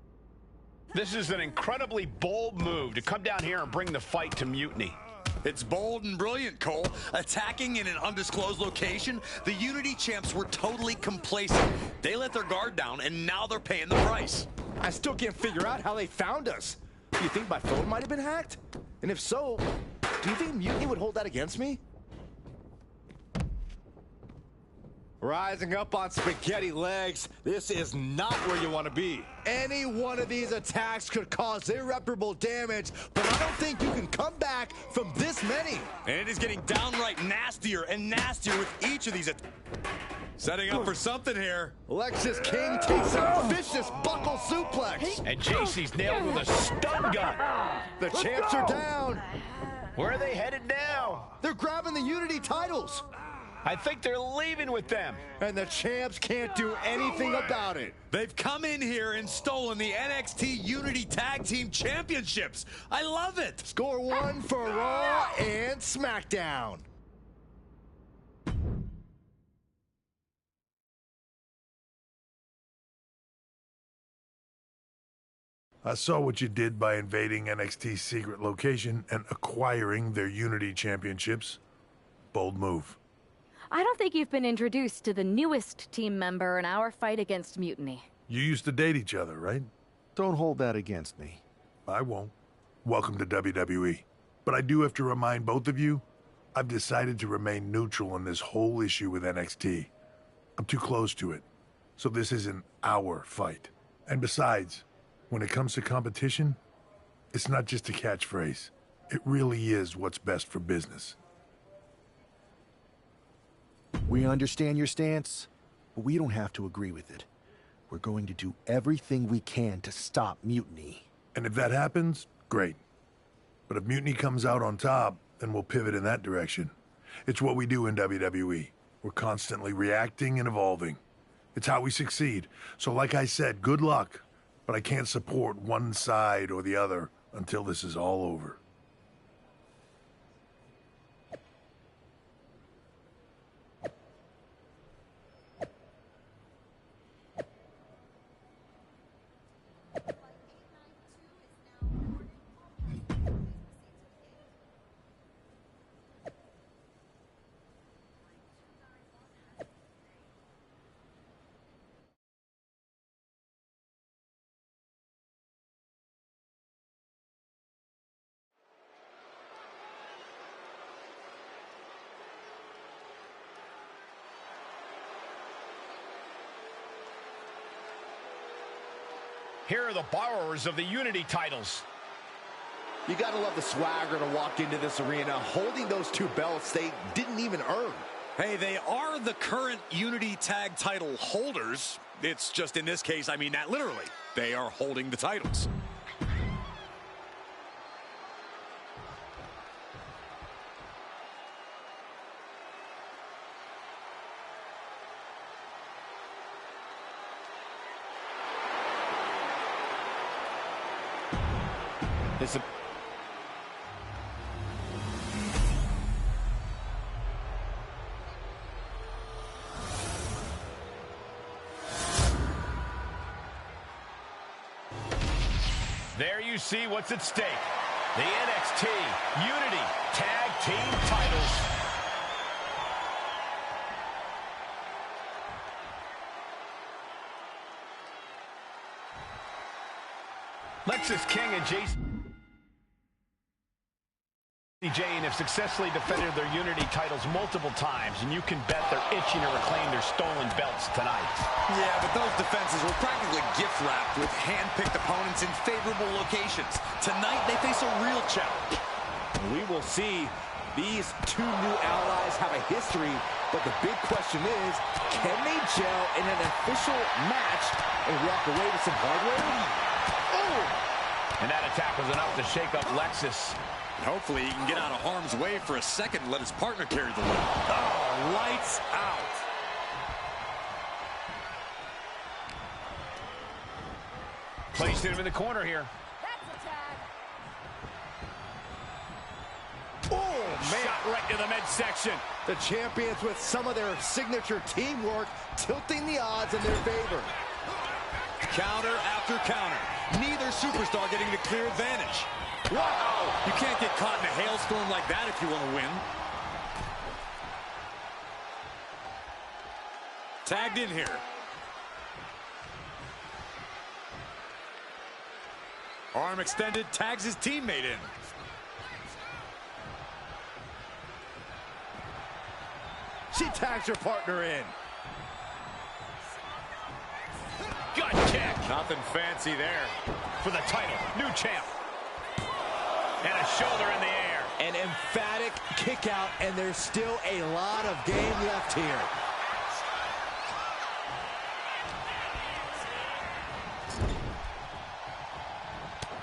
This is an incredibly bold move to come down here and bring the fight to Mutiny. It's bold and brilliant, Cole. Attacking in an undisclosed location, the Unity champs were totally complacent. They let their guard down, and now they're paying the price. I still can't figure out how they found us. Do you think my phone might have been hacked? And if so, do you think Mutiny would hold that against me? Rising up on spaghetti legs, this is not where you want to be. Any one of these attacks could cause irreparable damage, but I don't think you can come back from this many. And it is getting downright nastier and nastier with each of these setting up for something here. Lexis King takes a vicious buckle suplex. And JC's nailed with a stun gun. The champs are down. Where are they headed now? They're grabbing the Unity titles. I think they're leaving with them. And the champs can't do anything about it. They've come in here and stolen the NXT Unity Tag Team Championships. I love it. Score one for Raw and SmackDown. I saw what you did by invading NXT's secret location and acquiring their Unity Championships. Bold move. I don't think you've been introduced to the newest team member in our fight against Mutiny. You used to date each other, right? Don't hold that against me. I won't. Welcome to WWE. But I do have to remind both of you, I've decided to remain neutral on this whole issue with NXT. I'm too close to it. So this isn't our fight. And besides, when it comes to competition, it's not just a catchphrase. It really is what's best for business. We understand your stance, but we don't have to agree with it. We're going to do everything we can to stop Mutiny. And if that happens, great. But if Mutiny comes out on top, then we'll pivot in that direction. It's what we do in WWE. We're constantly reacting and evolving. It's how we succeed. So like I said, good luck. But I can't support one side or the other until this is all over. Here are the borrowers of the Unity titles. You gotta love the swagger to walk into this arena holding those two belts they didn't even earn. Hey, they are the current Unity Tag title holders. It's just in this case, I mean that literally. They are holding the titles. It's a There you see what's at stake. The NXT Unity Tag Team titles. Lexis King and Jane have successfully defended their Unity titles multiple times, and you can bet they're itching to reclaim their stolen belts tonight. Yeah, but those defenses were practically gift-wrapped with hand-picked opponents in favorable locations. Tonight, they face a real challenge. We will see. These two new allies have a history, but the big question is, can they gel in an official match and walk away with some hardware? Oh! And that attack was enough to shake up Lexis. Hopefully he can get out of harm's way for a second and let his partner carry the load. Oh, lights out. Placing him in the corner here. Oh, man. Shot right to the midsection. The champions with some of their signature teamwork tilting the odds in their favor. Counter after counter. Neither superstar getting the clear advantage. Wow! You can't get caught in a hailstorm like that if you want to win. Tagged in here. Arm extended, tags his teammate in. She tags her partner in. Gut kick. Nothing fancy there. For the title, new champ. And a shoulder in the air. An emphatic kick out, and there's still a lot of game left here.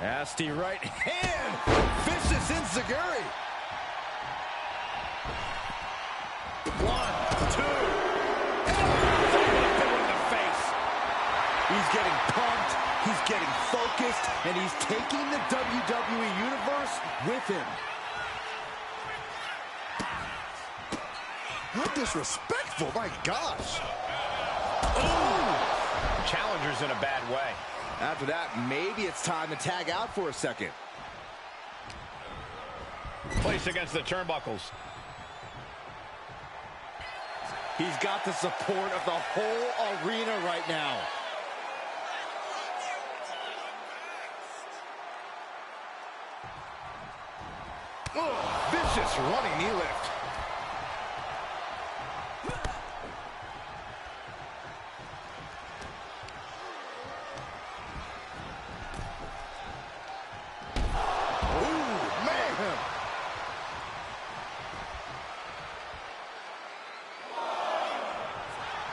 Nasty right hand. Vicious enziguri. 1, 2. In the face. He's getting pumped. He's getting focused, and he's taking the WWE Universe with him. How disrespectful, my gosh. Oh! Challenger's in a bad way. After that, maybe it's time to tag out for a second. Place against the turnbuckles. He's got the support of the whole arena right now. Oh, vicious running knee lift. Ooh, man.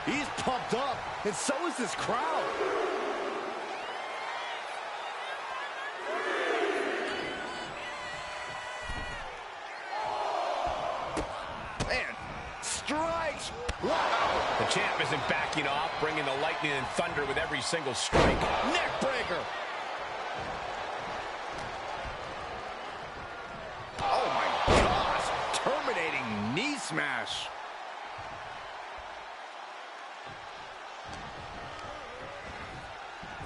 He's pumped up, and so is this crowd. Strikes! Wow! The champ isn't backing off, bringing the lightning and thunder with every single strike. Neck breaker! Oh my gosh! Terminating knee smash!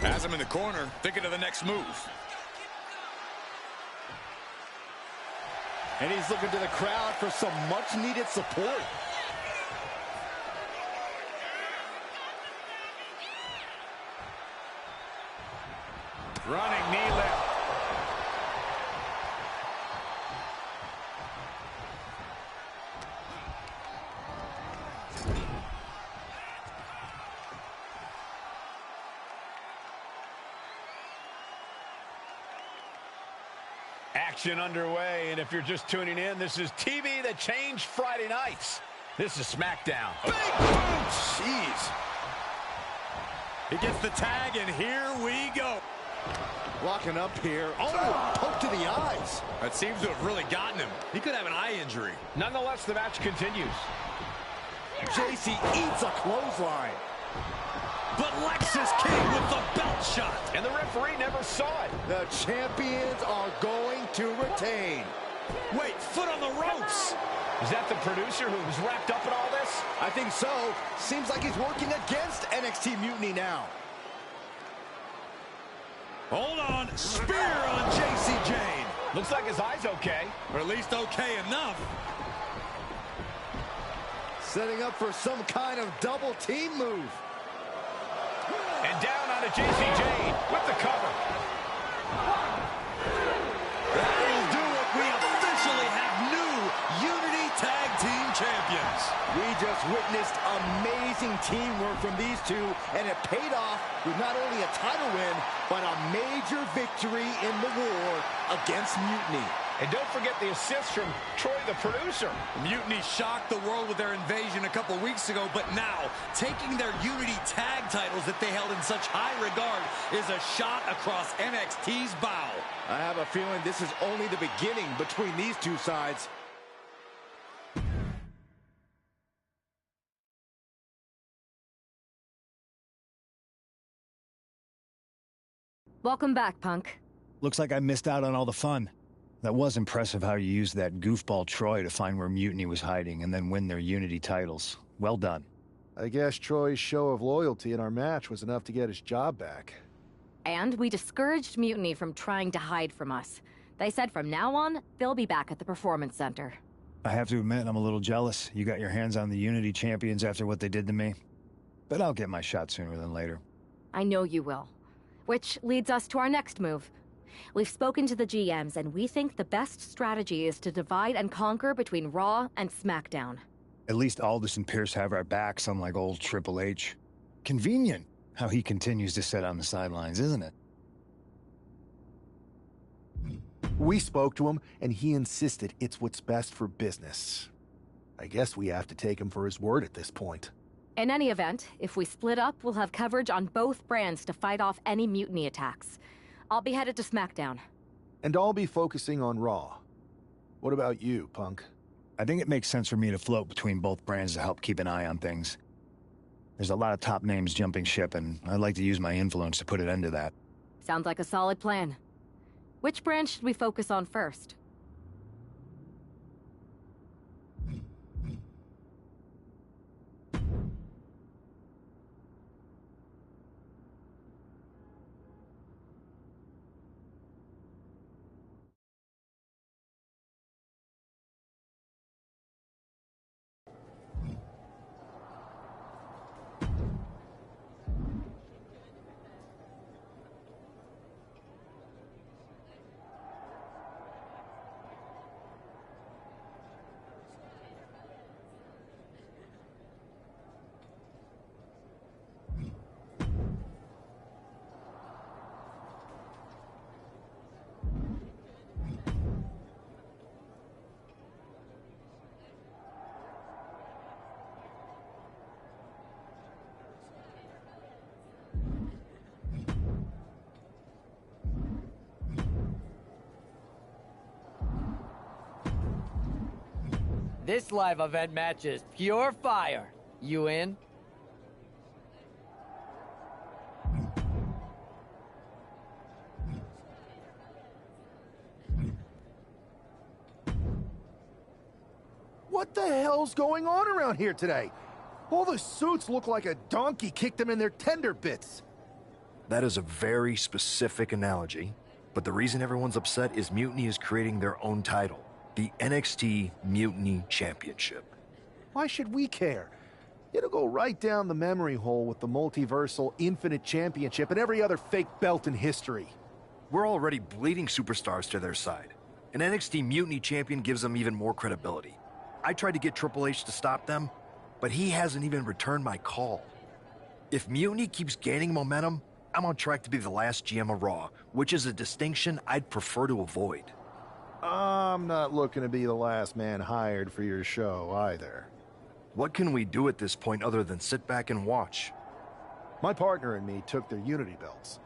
Has him in the corner, thinking of the next move. And he's looking to the crowd for some much-needed support. Running knee lift. Action underway, and if you're just tuning in, this is TV that changed Friday nights. This is SmackDown. Big boot! Jeez. He gets the tag, and here we go. Locking up here. Oh, poke to the eyes. That seems to have really gotten him. He could have an eye injury. Nonetheless, the match continues. JC eats a clothesline. But Lexis King with the belt shot. And the referee never saw it. The champions are going to retain. Wait, foot on the ropes. Is that the producer who was wrapped up in all this? I think so. Seems like he's working against NXT Mutiny now. Hold on. Spear on JC Jane. Looks like his eye's okay. Or at least okay enough. Setting up for some kind of double team move. And down onto JC Jane with the cover. That'll do it. We officially have new Unity Tag Team Champions. We just witnessed amazing teamwork from these two, and it paid off with not only a title win, but a major victory in the war against Mutiny. And don't forget the assist from Troy, the producer. Mutiny shocked the world with their invasion a couple weeks ago, but now, taking their Unity tag titles that they held in such high regard is a shot across NXT's bow. I have a feeling this is only the beginning between these two sides. Welcome back, Punk. Looks like I missed out on all the fun. That was impressive how you used that goofball Troy to find where Mutiny was hiding and then win their Unity titles. Well done. I guess Troy's show of loyalty in our match was enough to get his job back. And we discouraged Mutiny from trying to hide from us. They said from now on, they'll be back at the Performance Center. I have to admit, I'm a little jealous. You got your hands on the Unity champions after what they did to me. But I'll get my shot sooner than later. I know you will. Which leads us to our next move. We've spoken to the GMs, and we think the best strategy is to divide and conquer between Raw and SmackDown. At least Aldis and Pierce have our backs, unlike old Triple H. Convenient how he continues to sit on the sidelines, isn't it? We spoke to him, and he insisted it's what's best for business. I guess we have to take him for his word at this point. In any event, if we split up, we'll have coverage on both brands to fight off any Mutiny attacks. I'll be headed to SmackDown. And I'll be focusing on Raw. What about you, Punk? I think it makes sense for me to float between both brands to help keep an eye on things. There's a lot of top names jumping ship, and I'd like to use my influence to put an end to that. Sounds like a solid plan. Which brand should we focus on first? This live event match is pure fire. You in? What the hell's going on around here today? All the suits look like a donkey kicked them in their tender bits. That is a very specific analogy, but the reason everyone's upset is Mutiny is creating their own title, the NXT Mutiny Championship. Why should we care? It'll go right down the memory hole with the multiversal Infinite Championship and every other fake belt in history. We're already bleeding superstars to their side. An NXT Mutiny champion gives them even more credibility. I tried to get Triple H to stop them, but he hasn't even returned my call. If Mutiny keeps gaining momentum, I'm on track to be the last GM of Raw, which is a distinction I'd prefer to avoid. I'm not looking to be the last man hired for your show, either. What can we do at this point other than sit back and watch? My partner and me took their Unity belts.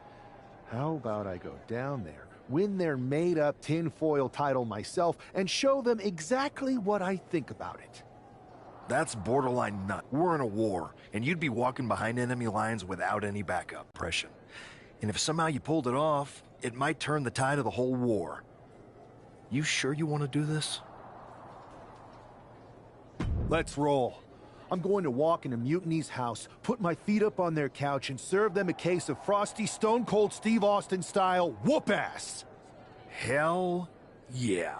How about I go down there, win their made-up tinfoil title myself, and show them exactly what I think about it? That's borderline nut. We're in a war, and you'd be walking behind enemy lines without any backup impression. And if somehow you pulled it off, it might turn the tide of the whole war. You sure you want to do this? Let's roll. I'm going to walk into Mutiny's house, put my feet up on their couch, and serve them a case of frosty Stone Cold Steve Austin style whoop-ass. Hell yeah.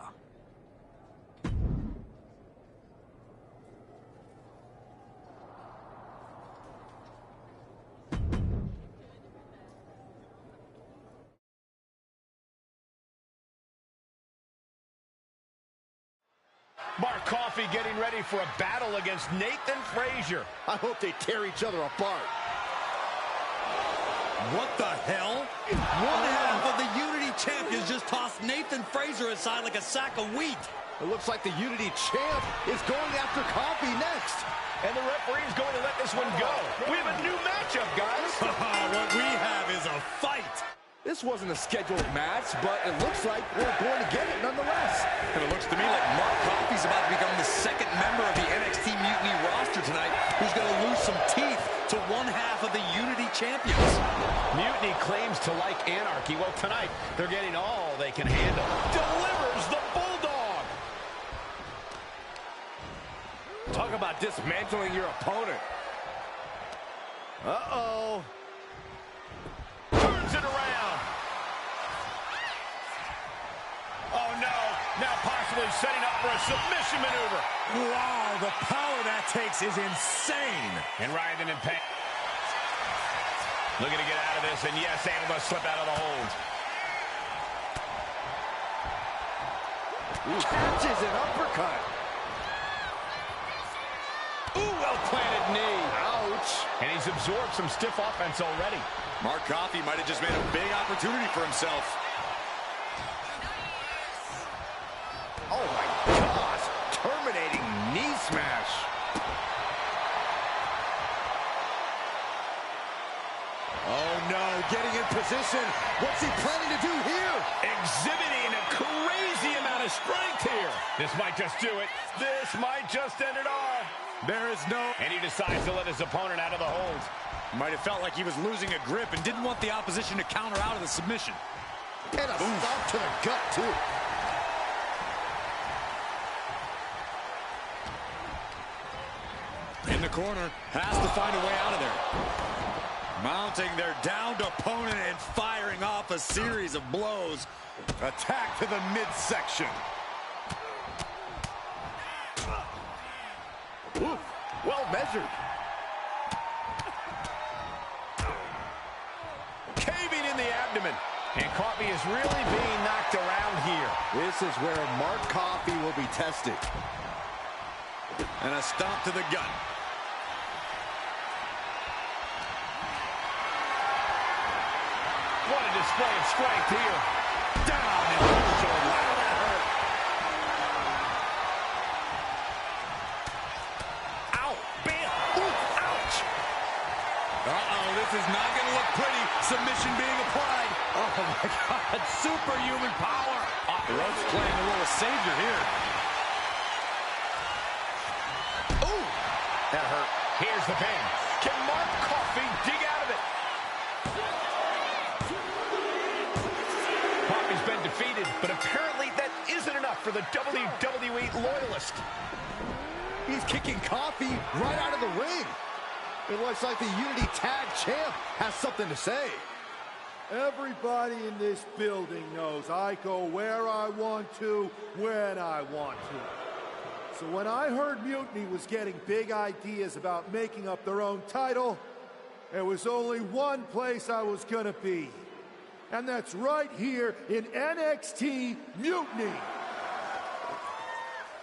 Mark Coffey getting ready for a battle against Nathan Frazier. I hope they tear each other apart. What the hell? One half of the Unity champions just tossed Nathan Frazier aside like a sack of wheat. It looks like the Unity champ is going after Coffey next. And the referee is going to let this one go. We have a new matchup, guys. What we have is a fight. This wasn't a scheduled match, but it looks like we're going to get it nonetheless. And it looks to me like Mark Coffey's about to become the second member of the NXT Mutiny roster tonight who's going to lose some teeth to one half of the Unity champions. Mutiny claims to like anarchy. Well, tonight, they're getting all they can handle. Delivers the Bulldog. Talk about dismantling your opponent. Uh-oh. Turns it around. Oh, no. Now possibly setting up for a submission maneuver. Wow, the power that takes is insane. And Ryden in pain. Looking to get out of this, and yes, able to slip out of the hold. Ooh, catches an uppercut. Ooh, well-planted knee. Ouch. And he's absorbed some stiff offense already. Mark Coffey might have just made a big opportunity for himself. Oh, my gosh. Terminating knee smash. Oh, no. Getting in position. What's he planning to do here? Exhibiting a crazy amount of strength here. This might just do it. This might just end it all. There is no... And he decides to let his opponent out of the hold. Might have felt like he was losing a grip and didn't want the opposition to counter out of the submission. And a stop to the gut, too. In the corner, has to find a way out of there. Mounting their downed opponent and firing off a series of blows. Attack to the midsection. Ooh, well measured. Caving in the abdomen. And Coffey is really being knocked around here. This is where Mark Coffey will be tested. And a stomp to the gut. What a display of strength here. Down and shoulder. Wow, that hurt. Ow, bam, ooh, ouch. Uh-oh, this is not going to look pretty. Submission being applied. Oh, my God. Superhuman power. The ropes playing the role of savior here. Ooh, that hurt. Here's the pin. Can Mark Coffey dig out of it? Coffey's been defeated, but apparently that isn't enough for the WWE loyalist. He's kicking Coffey right out of the ring. It looks like the Unity Tag Champ has something to say. Everybody in this building knows I go where I want to, when I want to. So when I heard Mutiny was getting big ideas about making up their own title, there was only one place I was gonna be. And that's right here in NXT Mutiny.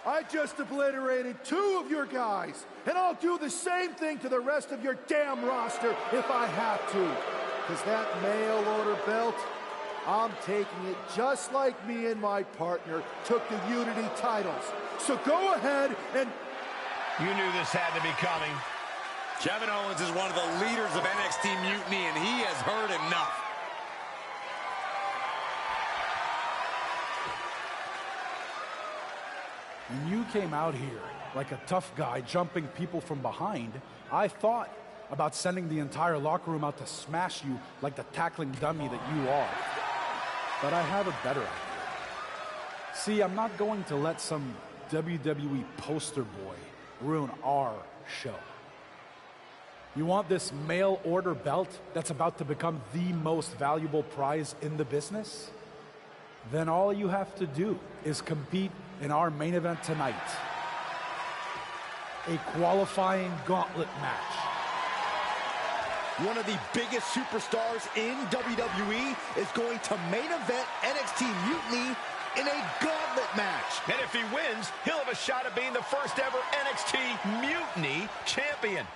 I just obliterated 2 of your guys, and I'll do the same thing to the rest of your damn roster if I have to. Because that mail order belt, I'm taking it just like me and my partner took the Unity titles. So go ahead and... You knew this had to be coming. Kevin Owens is one of the leaders of NXT Mutiny, and he has heard enough. When you came out here like a tough guy jumping people from behind, I thought about sending the entire locker room out to smash you like the tackling dummy that you are. But I have a better idea. See, I'm not going to let some WWE poster boy ruin our show. You want this mail order belt that's about to become the most valuable prize in the business? Then all you have to do is compete in our main event tonight. A qualifying gauntlet match. One of the biggest superstars in WWE is going to main event NXT Mutiny in a gauntlet match. And if he wins, he'll have a shot at being the first ever NXT Mutiny champion.